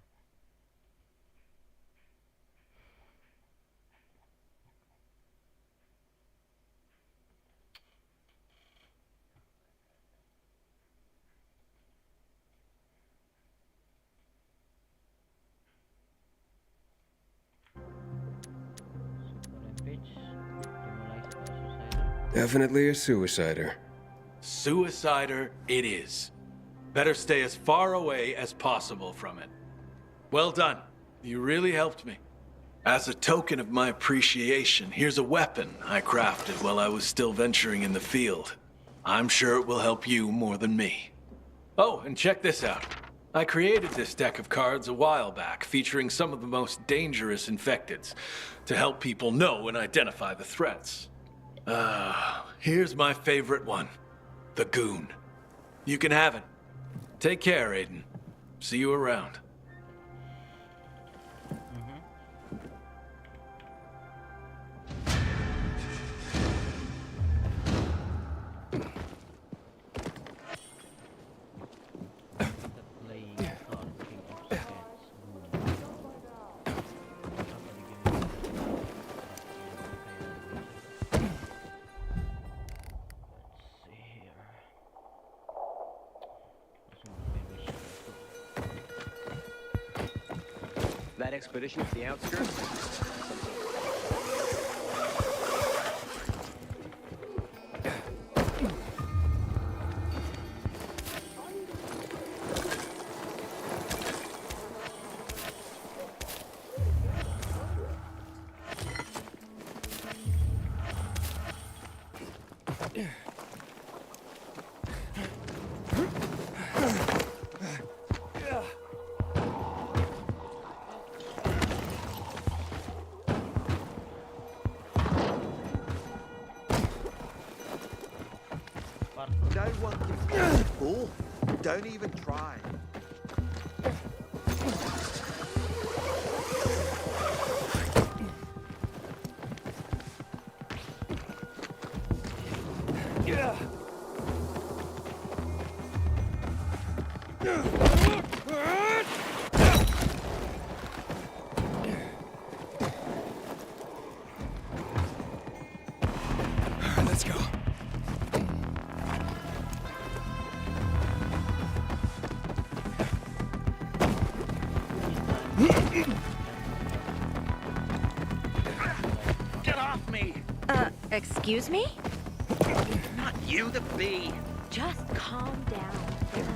[SPEAKER 4] Definitely a suicider.
[SPEAKER 1] Suicider it is. Better stay as far away as possible from it. Well done. You really helped me. As a token of my appreciation, here's a weapon I crafted while I was still venturing in the field. I'm sure it will help you more than me. Oh, and check this out. I created this deck of cards a while back, featuring some of the most dangerous infecteds, to help people know and identify the threats. Here's my favorite one. The Goon. You can have it. Take care, Aiden. See you around.
[SPEAKER 21] That expedition to the outskirts?
[SPEAKER 20] Don't even try.
[SPEAKER 3] Yeah. Let's go.
[SPEAKER 20] Get off me!
[SPEAKER 14] Excuse me?
[SPEAKER 20] Not you, the bee!
[SPEAKER 5] Just calm down. There are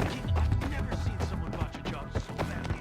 [SPEAKER 5] a lot
[SPEAKER 1] I've never seen someone botch a job so badly.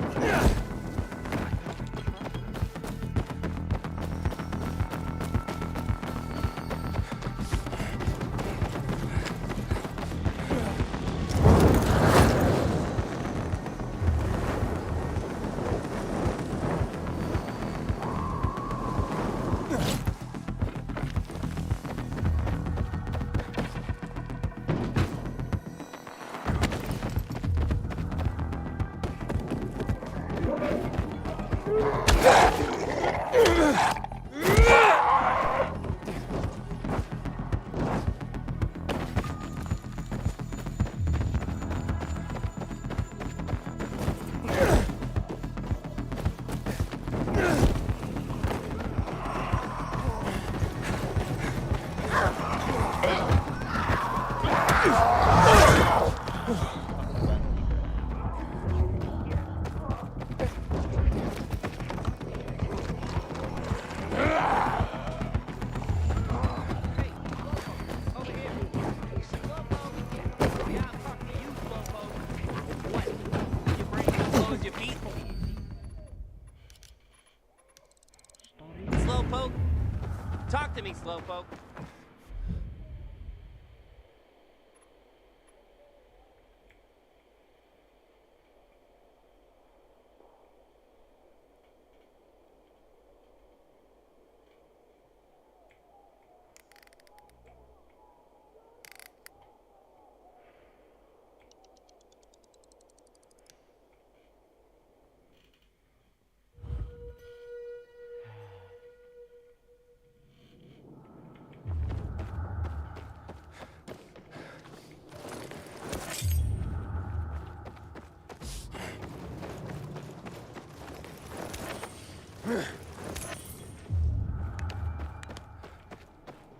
[SPEAKER 21] Slowpoke. Talk to me, Slowpoke.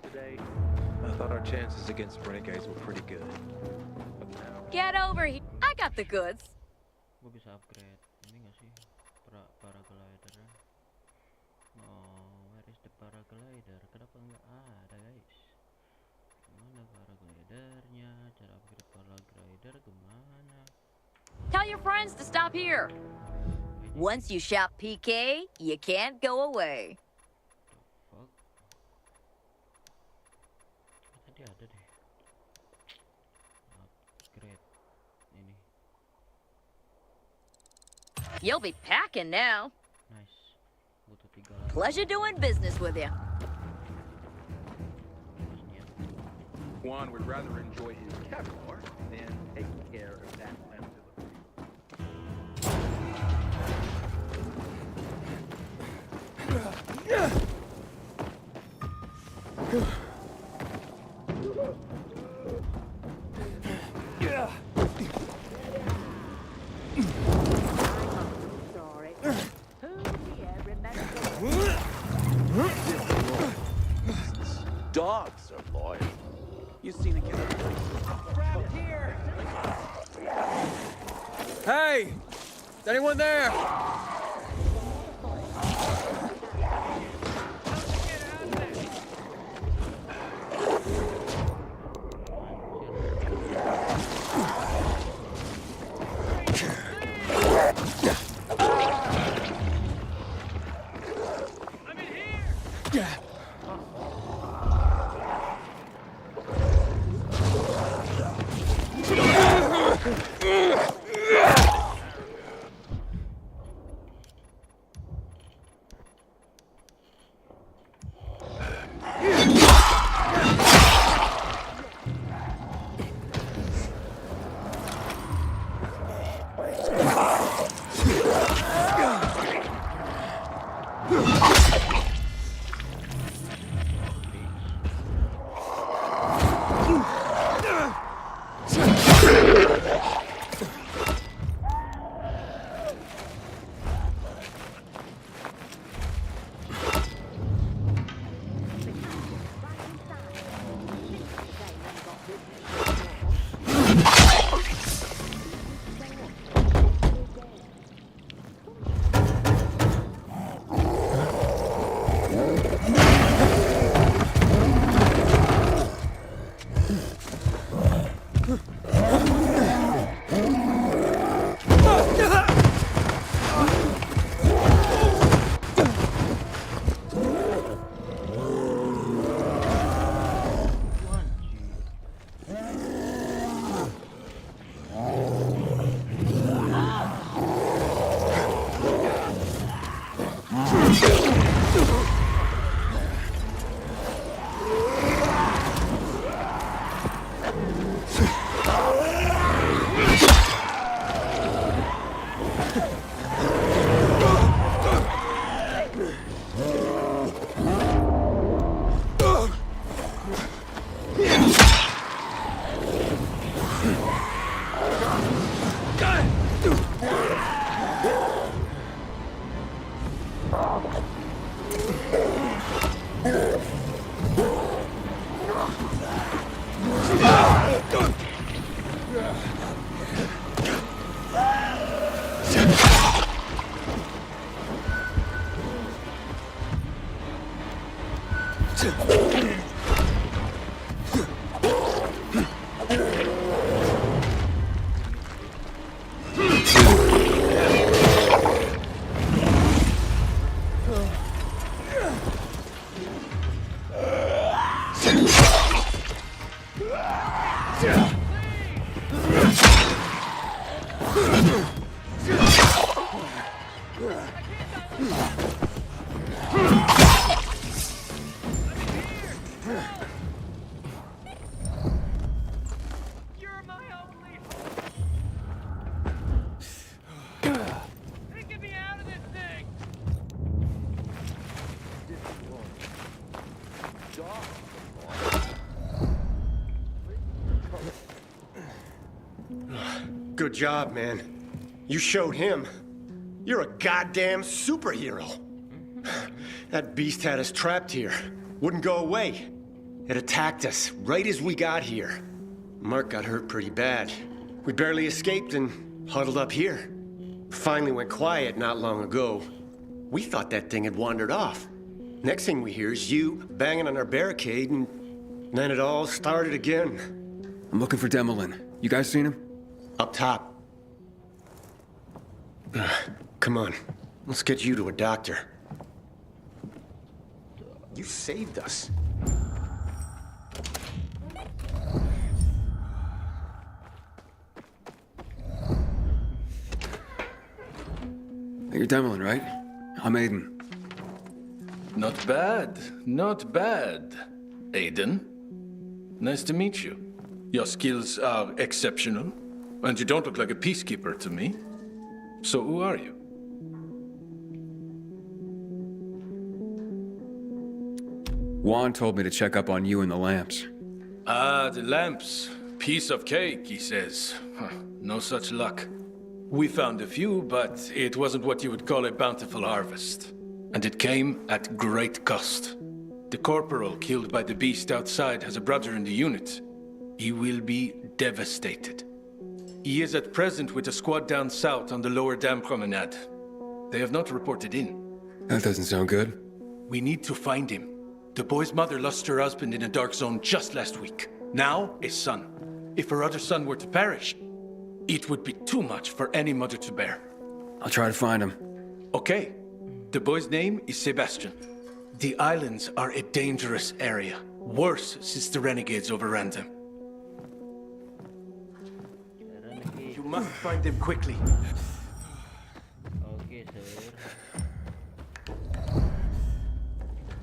[SPEAKER 21] Today, I thought our chances against renegades were pretty good. But now...
[SPEAKER 9] Get over here. I got the goods.
[SPEAKER 2] Gue bisa upgrade ini nggak sih paraglider? Oh, where is the paraglider? Kenapa nggak ada, guys? Mana paraglidernya? Cara upgrade paraglider kemana?
[SPEAKER 9] Tell your friends to stop here. Once you shout PK, you can't go away.
[SPEAKER 2] Fuck. Tadi ada deh. Upgrade ini.
[SPEAKER 9] You'll be packing now.
[SPEAKER 2] Nice. Butuh 3 lagi.
[SPEAKER 9] Pleasure doing business with you.
[SPEAKER 20] Juan would rather enjoy his caviar than take care of that lamp
[SPEAKER 10] Dogs are loyal. You seen a killer?
[SPEAKER 20] here!
[SPEAKER 3] Hey! Is anyone there?
[SPEAKER 7] Good job, man. You showed him. You're a goddamn superhero. That beast had us trapped here. Wouldn't go away. It attacked us right as we got here. Mark got hurt pretty bad. We barely escaped and huddled up here. Finally went quiet not long ago. We thought that thing had wandered off. Next thing we hear is you banging on our barricade, and then it all started again.
[SPEAKER 4] I'm looking for Demolin. You guys seen him?
[SPEAKER 7] Up top. Come on. Let's get you to a doctor. You saved us.
[SPEAKER 4] You're Demolin, right? I'm Aiden.
[SPEAKER 1] Not bad, not bad. Aiden, nice to meet you. Your skills are exceptional, and you don't look like a peacekeeper to me. So who are you?
[SPEAKER 4] Juan told me to check up on you and the lamps.
[SPEAKER 1] Ah, the lamps. Piece of cake, he says. Huh, no such luck. We found a few, but it wasn't what you would call a bountiful harvest. And it came at great cost. The corporal killed by the beast outside has a brother in the unit. He will be devastated. He is at present with a squad down south on the lower dam promenade. They have not reported in.
[SPEAKER 4] That doesn't sound good.
[SPEAKER 1] We need to find him. The boy's mother lost her husband in a dark zone just last week. Now, a son. If her other son were to perish, it would be too much for any mother to bear.
[SPEAKER 4] I'll try to find him.
[SPEAKER 1] Okay. The boy's name is Sebastian. The islands are a dangerous area. Worse since the renegades overran them. You must find them quickly.
[SPEAKER 2] Okay, sir.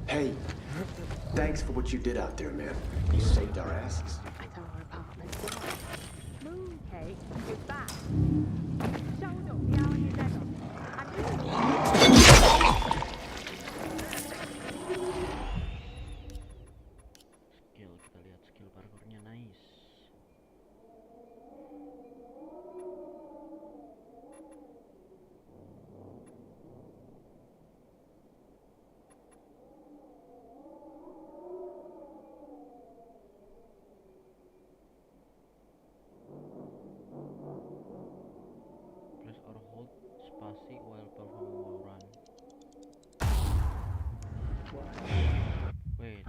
[SPEAKER 7] Hey, thanks for what you did out there, man. You saved our asses.
[SPEAKER 5] I thought our apartment. Mooncake is back.
[SPEAKER 2] Skill, kita lihat skill parkournya nice. Press or hold spasi while performing wall run. Wait.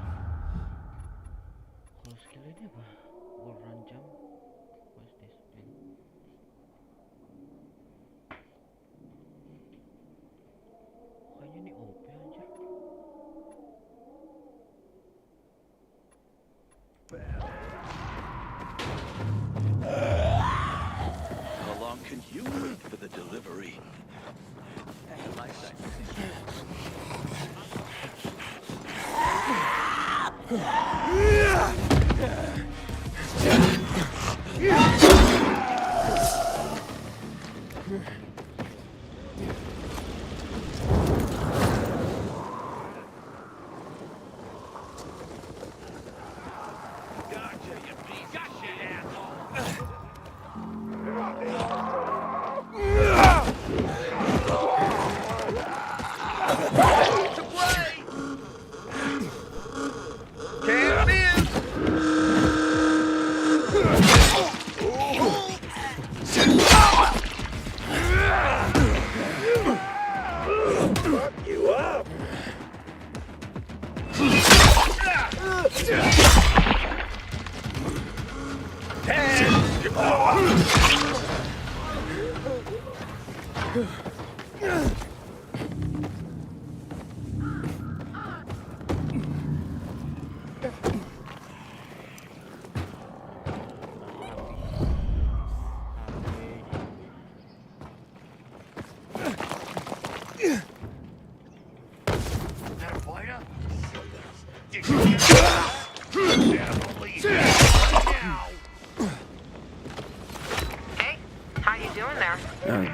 [SPEAKER 2] Kalau skill ini apa? Wall run jump. What's this thing? Kayaknya ini OP anjir.
[SPEAKER 1] How long can you wait for the delivery?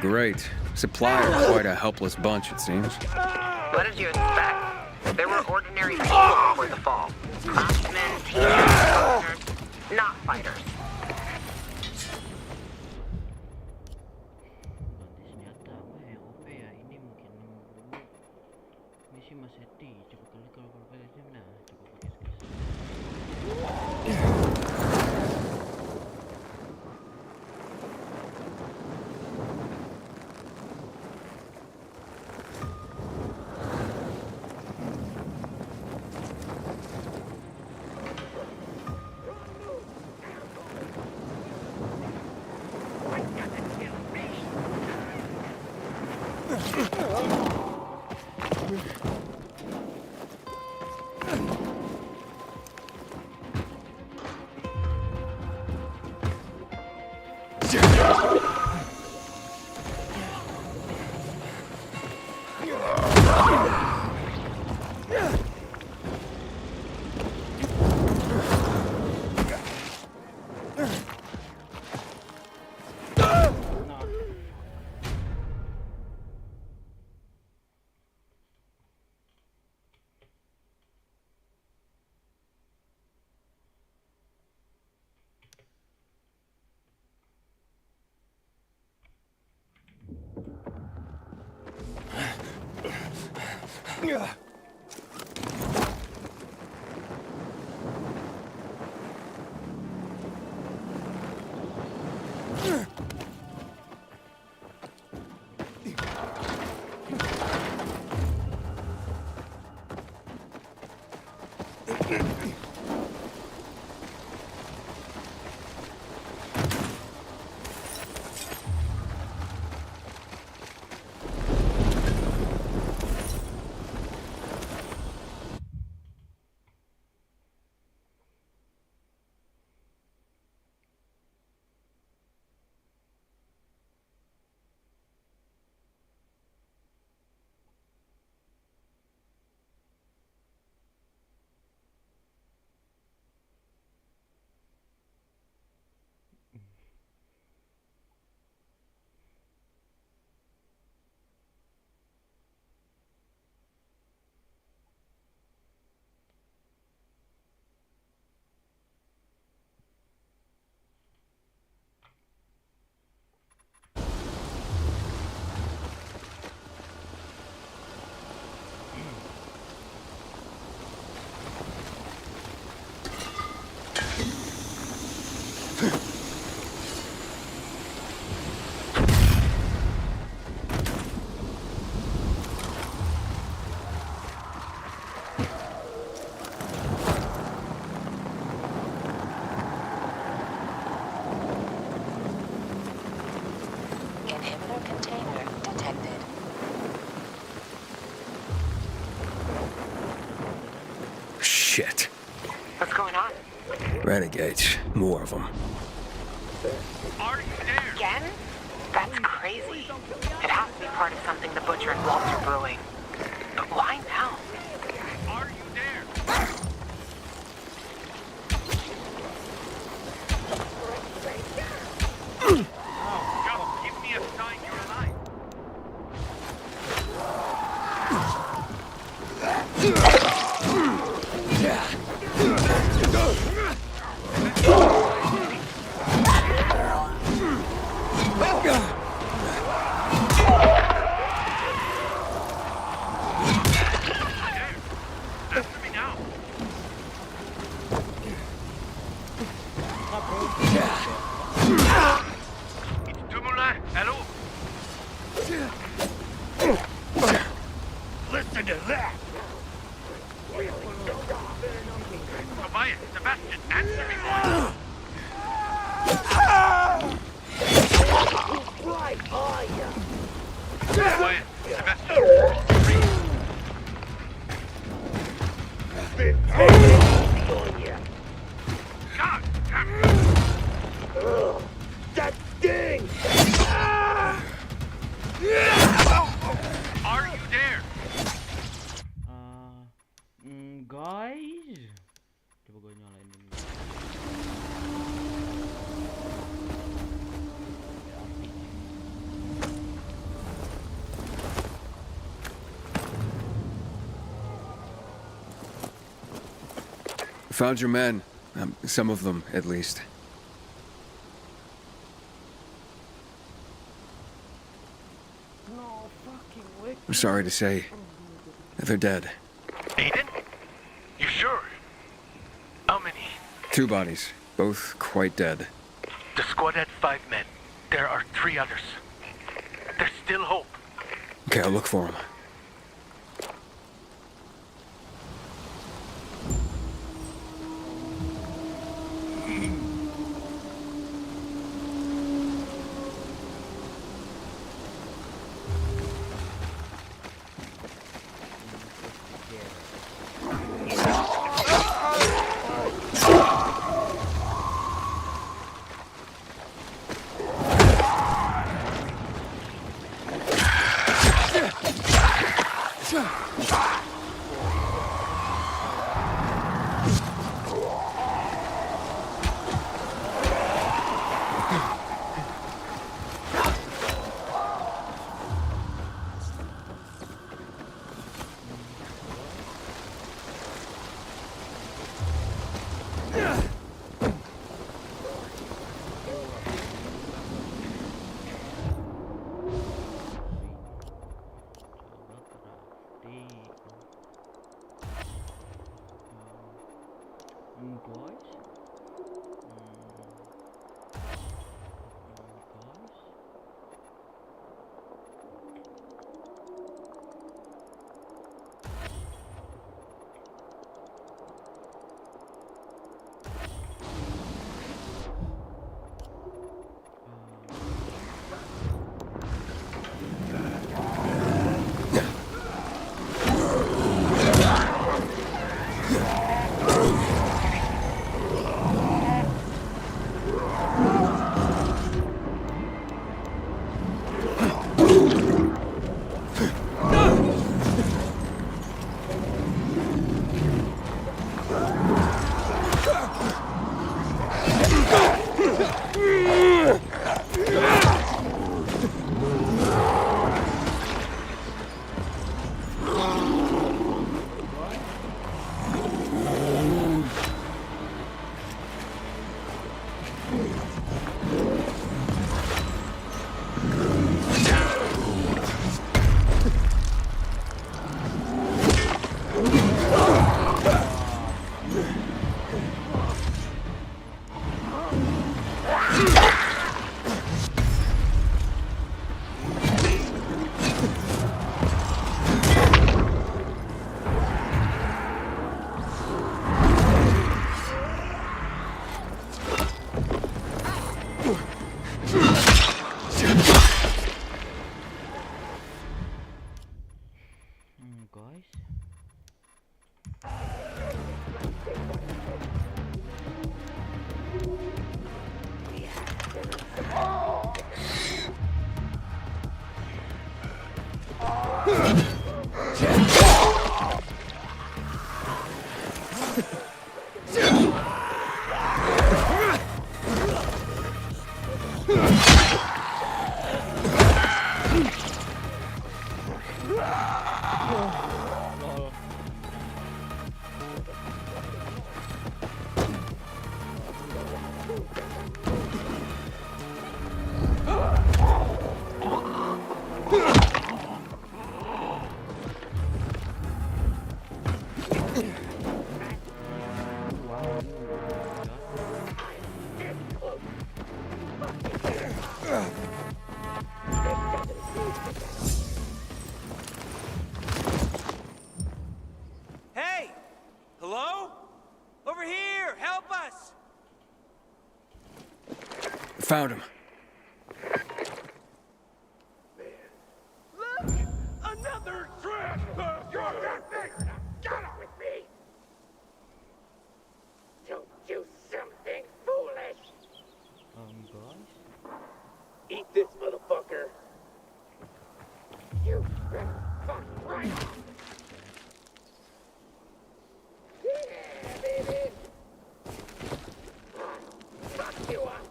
[SPEAKER 4] Great. Supply are quite a helpless bunch, it seems.
[SPEAKER 22] What did you expect? There were ordinary people before the fall. Craftsmen, teachers, gardeners, not fighters.
[SPEAKER 2] sih Mas Edi? Coba kalau pilihnya mana? Coba pakai skill.
[SPEAKER 3] Shit.
[SPEAKER 22] What's going on?
[SPEAKER 3] Renegades. More of them.
[SPEAKER 22] Are you there? Again? That's crazy. It has to be part of something the Butcher and Waltz are brewing. But why now?
[SPEAKER 20] Are you there? Just give me a sign you're alive.
[SPEAKER 7] Listen to that!
[SPEAKER 20] Tobias, Sebastian, answer me, boy!
[SPEAKER 7] Right on ya!
[SPEAKER 20] Tobias, Sebastian,
[SPEAKER 7] Been easy on ya!
[SPEAKER 20] God damn it!
[SPEAKER 7] Ugh, that stings!
[SPEAKER 20] Are you there?
[SPEAKER 2] Guys, coba gue nyalain dulu.
[SPEAKER 4] Found your men. Some of them, at least. I'm sorry to say, They're dead.
[SPEAKER 1] Aiden? You sure? How many?
[SPEAKER 4] 2 bodies, both quite dead.
[SPEAKER 1] The squad had 5 men. There are 3 others. There's still hope.
[SPEAKER 4] Okay, I'll look for them.
[SPEAKER 8] Hey! Hello? Over here! Help us!
[SPEAKER 4] Found him.
[SPEAKER 8] Look! Another trash bag! You're that big! Get up with me! Don't do something foolish!
[SPEAKER 2] Guys?
[SPEAKER 8] Eat this, motherfucker! You better fuck right off! Yeah, baby! Fuck you up!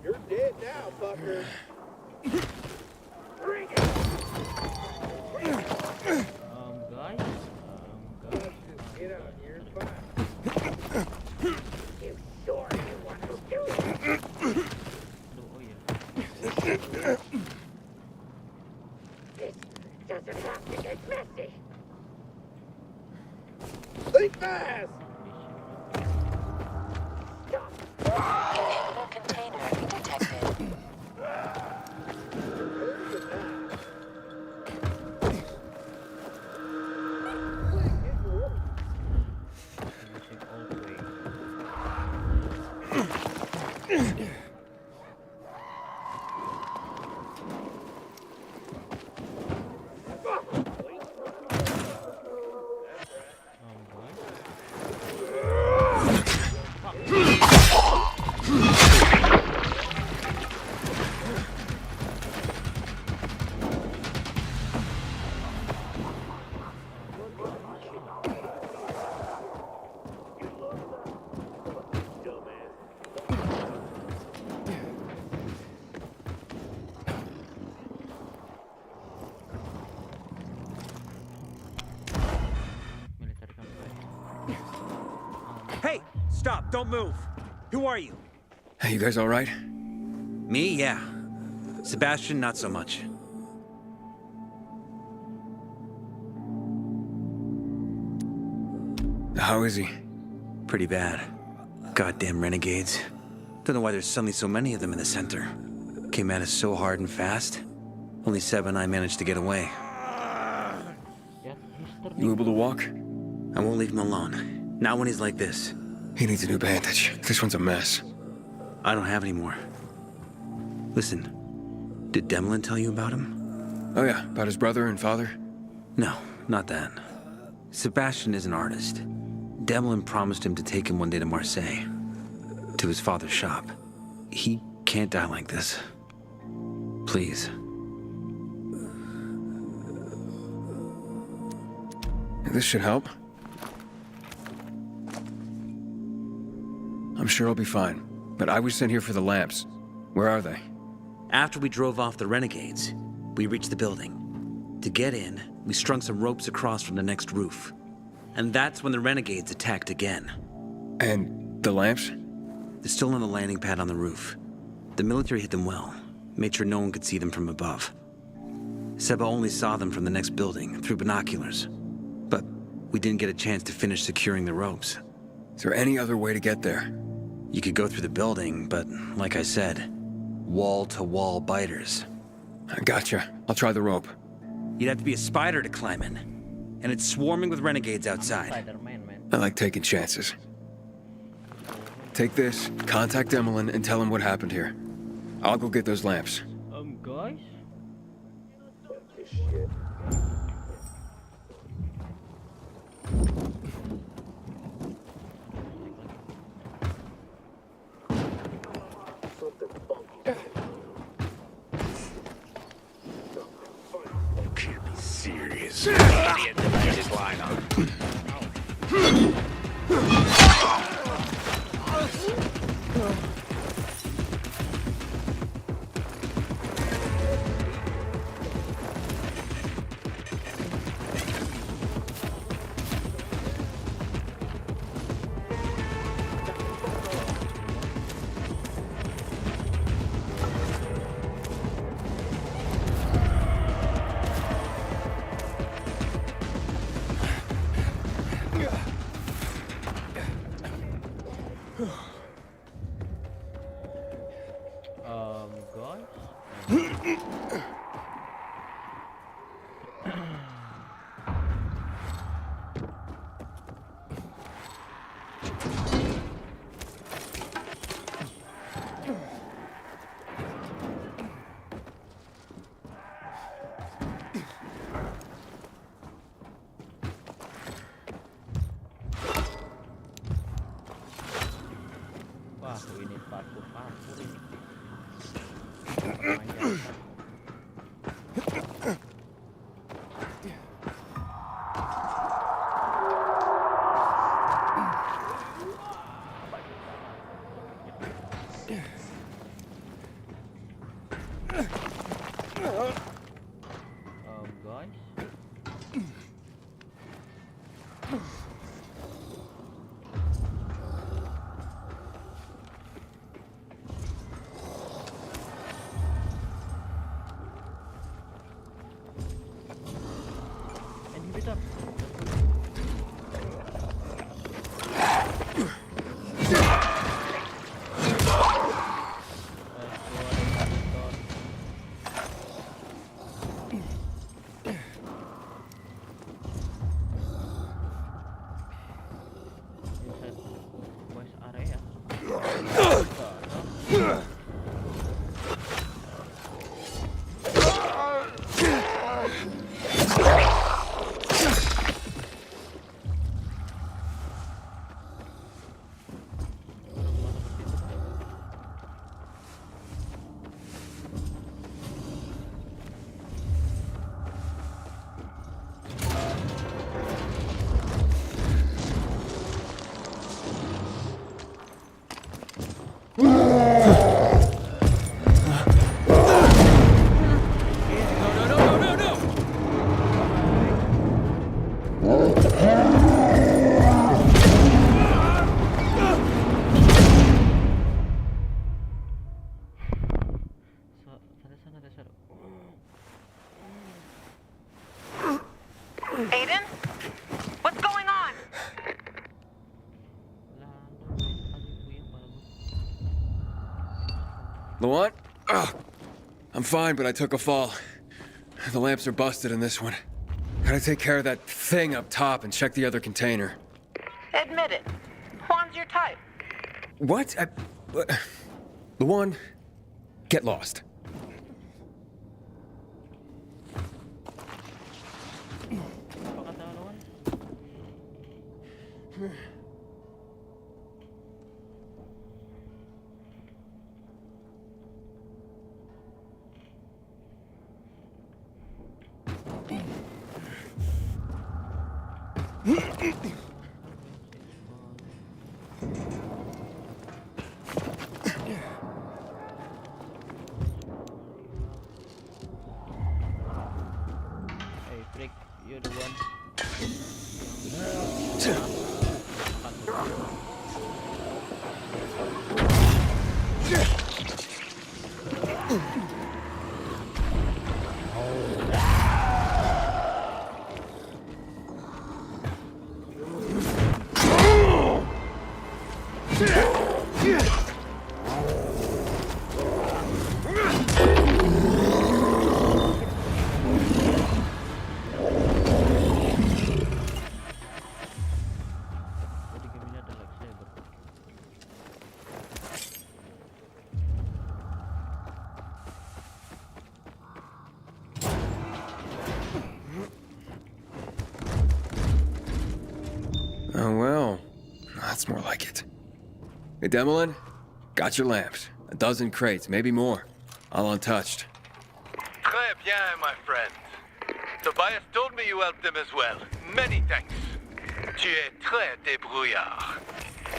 [SPEAKER 8] You're dead now, fucker! Bring it!
[SPEAKER 2] Guys?
[SPEAKER 8] Get out here and find. You sure you want to do it? This doesn't have to get messy. Think fast!
[SPEAKER 22] Hidden container detected.
[SPEAKER 11] Hey, stop, don't move. Who are you?
[SPEAKER 4] Hey, you guys all right?
[SPEAKER 11] Me, yeah. Sebastian, not so much.
[SPEAKER 4] How is he?
[SPEAKER 11] Pretty bad. Goddamn renegades. Don't know why there's suddenly so many of them in the center. Came at us so hard and fast. Only Seb and I managed to get away.
[SPEAKER 4] You able to walk?
[SPEAKER 11] I won't leave him alone. Not when he's like this.
[SPEAKER 4] He needs a new bandage. This one's a mess.
[SPEAKER 11] I don't have any more. Listen, did Demlin tell you about him?
[SPEAKER 4] Oh yeah, about his brother and father?
[SPEAKER 11] No, not that. Sebastian is an artist. Demlin promised him to take him one day to Marseille. To his father's shop. He can't die like this. Please.
[SPEAKER 4] This should help. I'm sure I'll be fine. But I was sent here for the lamps. Where are they?
[SPEAKER 11] After we drove off the renegades, we reached the building. To get in, we strung some ropes across from the next roof. And that's when the renegades attacked again.
[SPEAKER 4] And the lamps?
[SPEAKER 11] They're still on the landing pad on the roof. The military hit them well, made sure no one could see them from above. Seba only saw them from the next building, through binoculars. But we didn't get a chance to finish securing the ropes.
[SPEAKER 4] Is there any other way to get there?
[SPEAKER 11] You could go through the building, but like I said, wall-to-wall biters.
[SPEAKER 4] I gotcha. I'll try the rope.
[SPEAKER 11] You'd have to be a spider to climb in. And it's swarming with renegades outside.
[SPEAKER 4] I like taking chances. Take this, contact Demlin, and tell him what happened here. I'll go get those lamps.
[SPEAKER 2] Guys?
[SPEAKER 7] Can't be serious. Idiot delayed his lineup.
[SPEAKER 2] Guys? Wah, ini parkur-parkur ini.
[SPEAKER 22] Aiden? What's going on?
[SPEAKER 4] Luan? Oh, I'm fine, but I took a fall. The lamps are busted in this one. Gotta take care of that thing up top and check the other container.
[SPEAKER 22] Admit it. Juan's your type.
[SPEAKER 4] What? Luan, get lost.
[SPEAKER 2] Hey, Frick, you're the one. Jadi gamenya ada lightsaber.
[SPEAKER 4] Oh, well. That's more like it. Hey, Demolin, got your lamps. A dozen crates, maybe more. All untouched.
[SPEAKER 13] Très bien, my friend. Tobias told me you helped him as well. Many thanks. Tu es très débrouillard.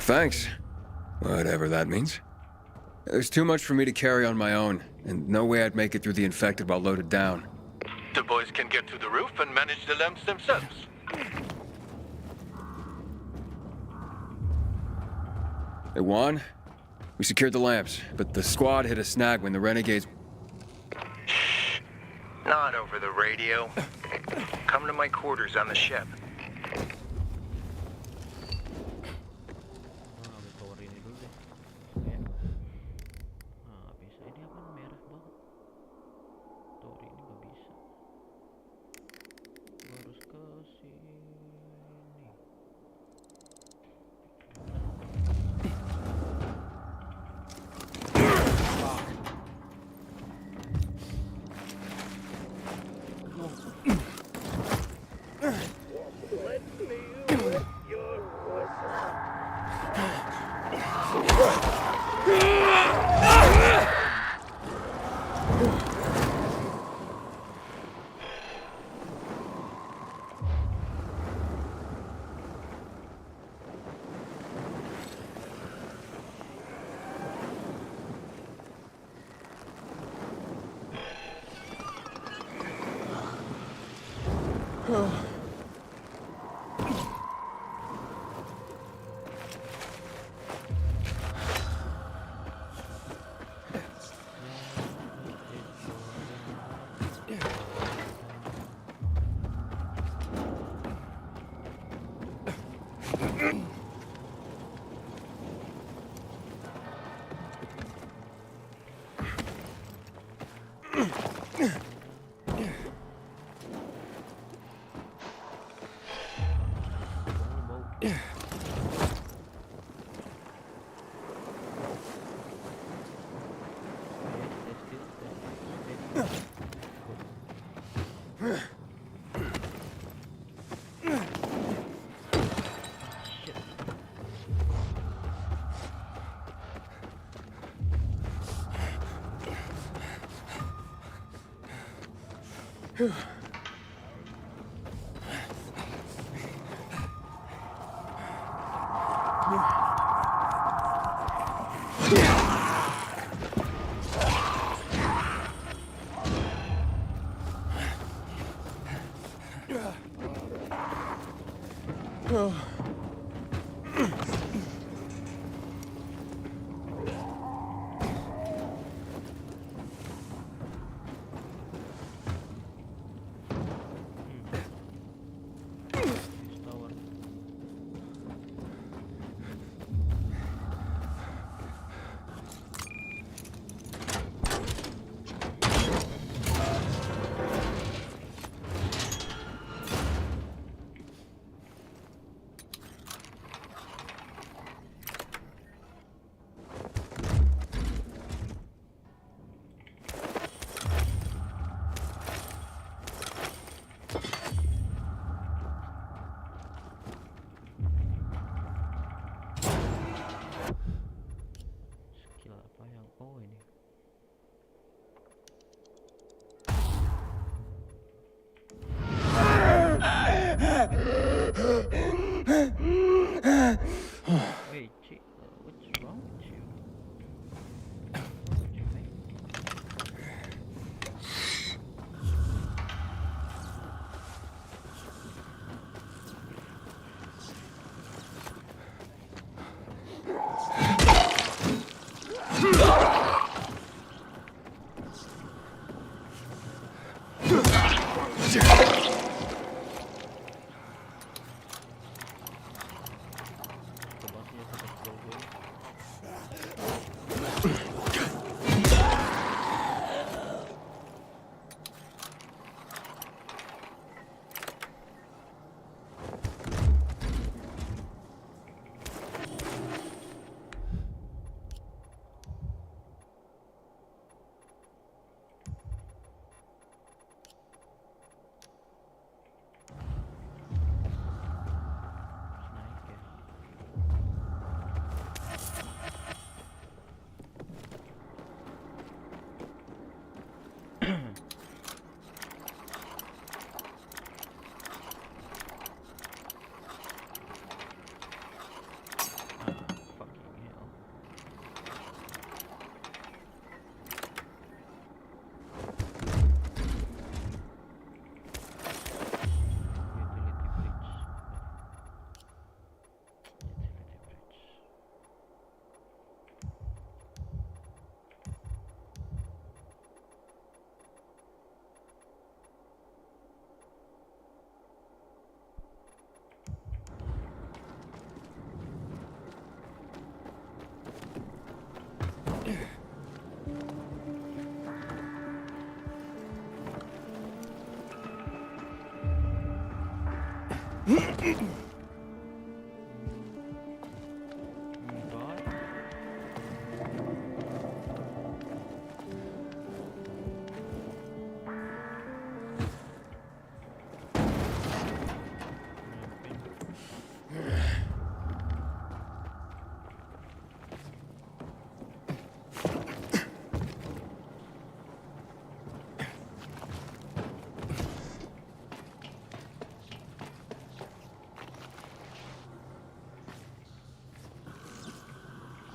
[SPEAKER 4] Thanks. Whatever that means. There's too much for me to carry on my own, and no way I'd make it through the infected while loaded down.
[SPEAKER 13] The boys can get to the roof and manage the lamps themselves.
[SPEAKER 4] Hey, Juan, we secured the lamps, but the squad hit a snag when the renegades...
[SPEAKER 15] Not over the radio. Come to my quarters on the ship.
[SPEAKER 2] Ambil power ini dulu deh. Supaya bisa. Ini apa merah banget. Tori ini nggak bisa. Gua harus ke sini.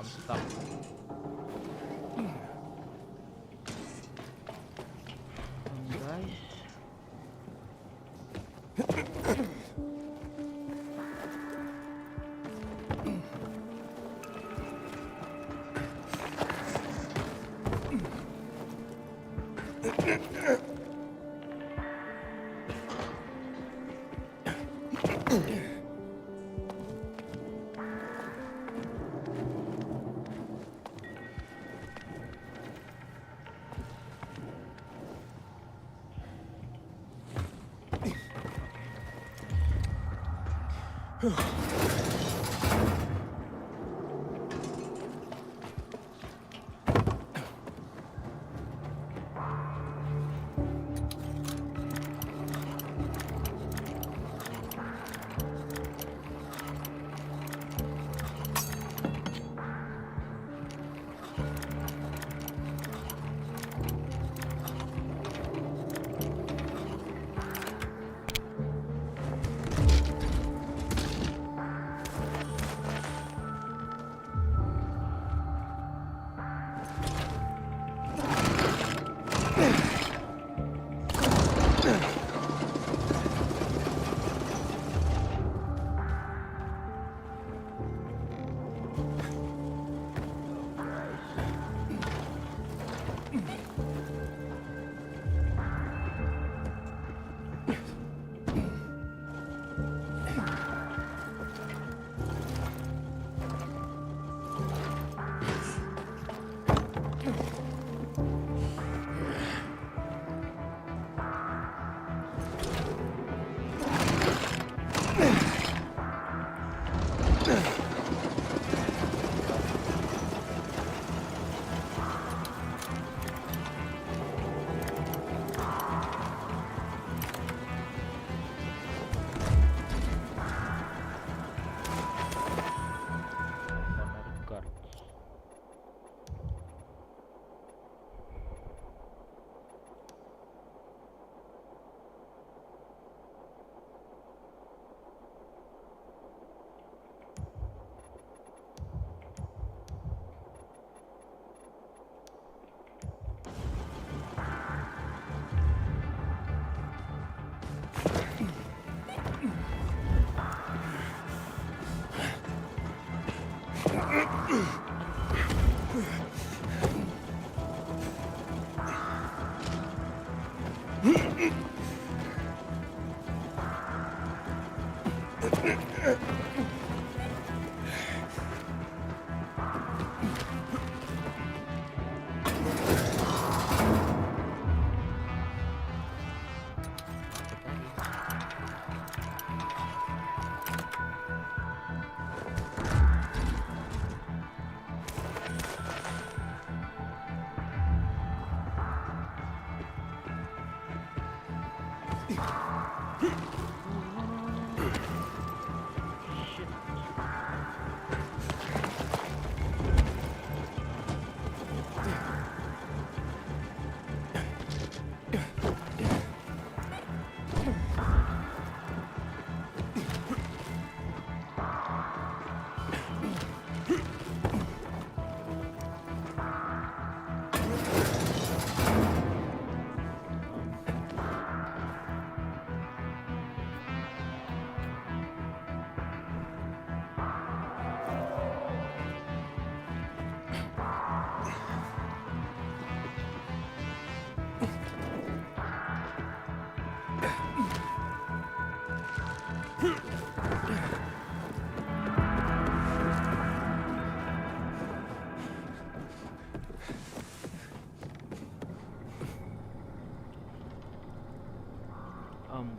[SPEAKER 2] I'm stuck. Guys.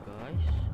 [SPEAKER 2] Guys.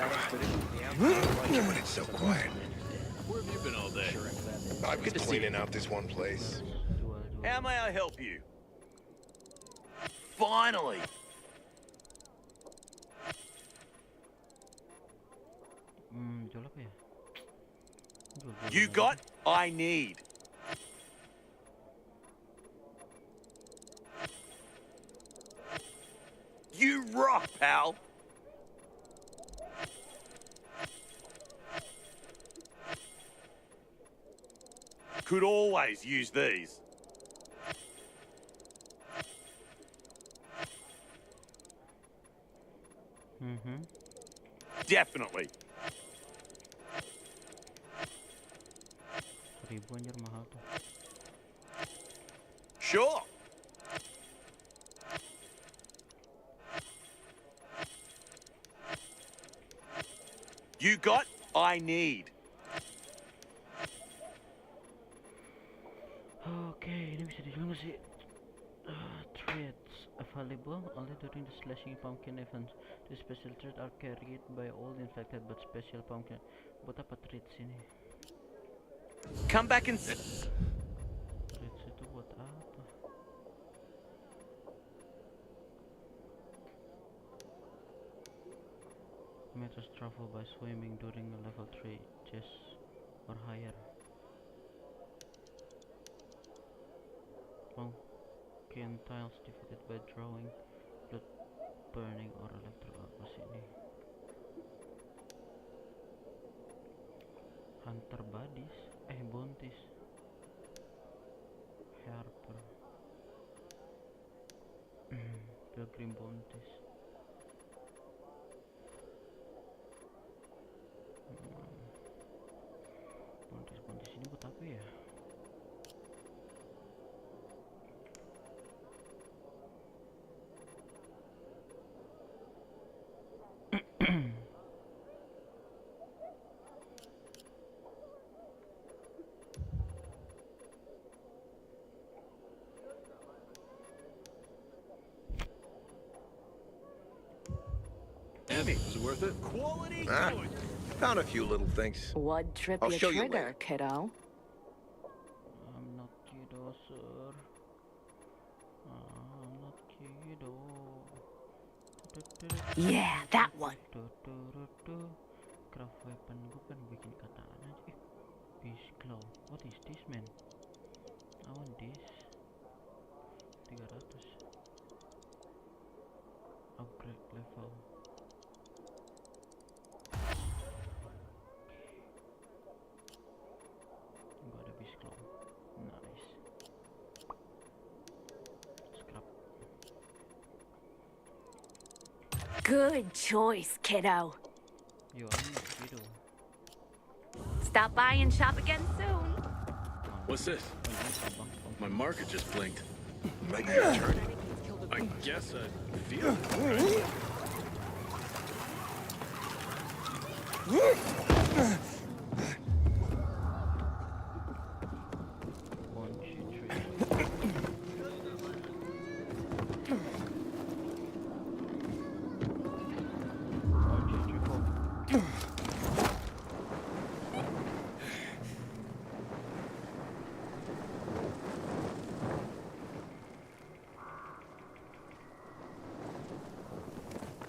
[SPEAKER 18] like it when it's so quiet.
[SPEAKER 13] Where have you been all day?
[SPEAKER 18] I was cleaning out this one place.
[SPEAKER 13] How may I help you? Finally!
[SPEAKER 2] Jual apa ya?
[SPEAKER 13] You got? I need. You rock, pal! Could always use these. Definitely.
[SPEAKER 2] Ribu anjir mahal tuh.
[SPEAKER 13] Sure. You got? I need.
[SPEAKER 2] Oke, ini bisa dijual nggak sih? Threads available only during the slashing pumpkin events. The special threads are carried by all infected but special pumpkin. Buat apa threads ini?
[SPEAKER 13] Come back and
[SPEAKER 2] Threads itu buat apa? Meters travel by swimming during a level 3 chest or higher. Pumpkin tiles defeated by drawing, blood burning or electro. Apa sih ini? Hunter bodies, bounties, harper, pilgrim bounties. Bounties ini buat apa ya?
[SPEAKER 18] Was it worth it?
[SPEAKER 13] Quality.
[SPEAKER 21] Found a few little things.
[SPEAKER 5] What'd trip
[SPEAKER 21] I'll
[SPEAKER 5] your
[SPEAKER 21] show you
[SPEAKER 5] trigger,
[SPEAKER 21] later.
[SPEAKER 5] kiddo?
[SPEAKER 2] I'm not kiddo, sir. I'm not kiddo.
[SPEAKER 5] Yeah, that one.
[SPEAKER 2] Craft weapon, gue kan bikin katana aja. Beast claw. What is this, man? I want this. 300. Upgrade level. Gue ada beast claw. Nice. Scrap.
[SPEAKER 5] Good choice, kiddo.
[SPEAKER 2] Yo, I'm not kiddo.
[SPEAKER 9] Stop by and shop again soon.
[SPEAKER 1] What's this? My marker just blinked. Making a turn. I guess I feel it.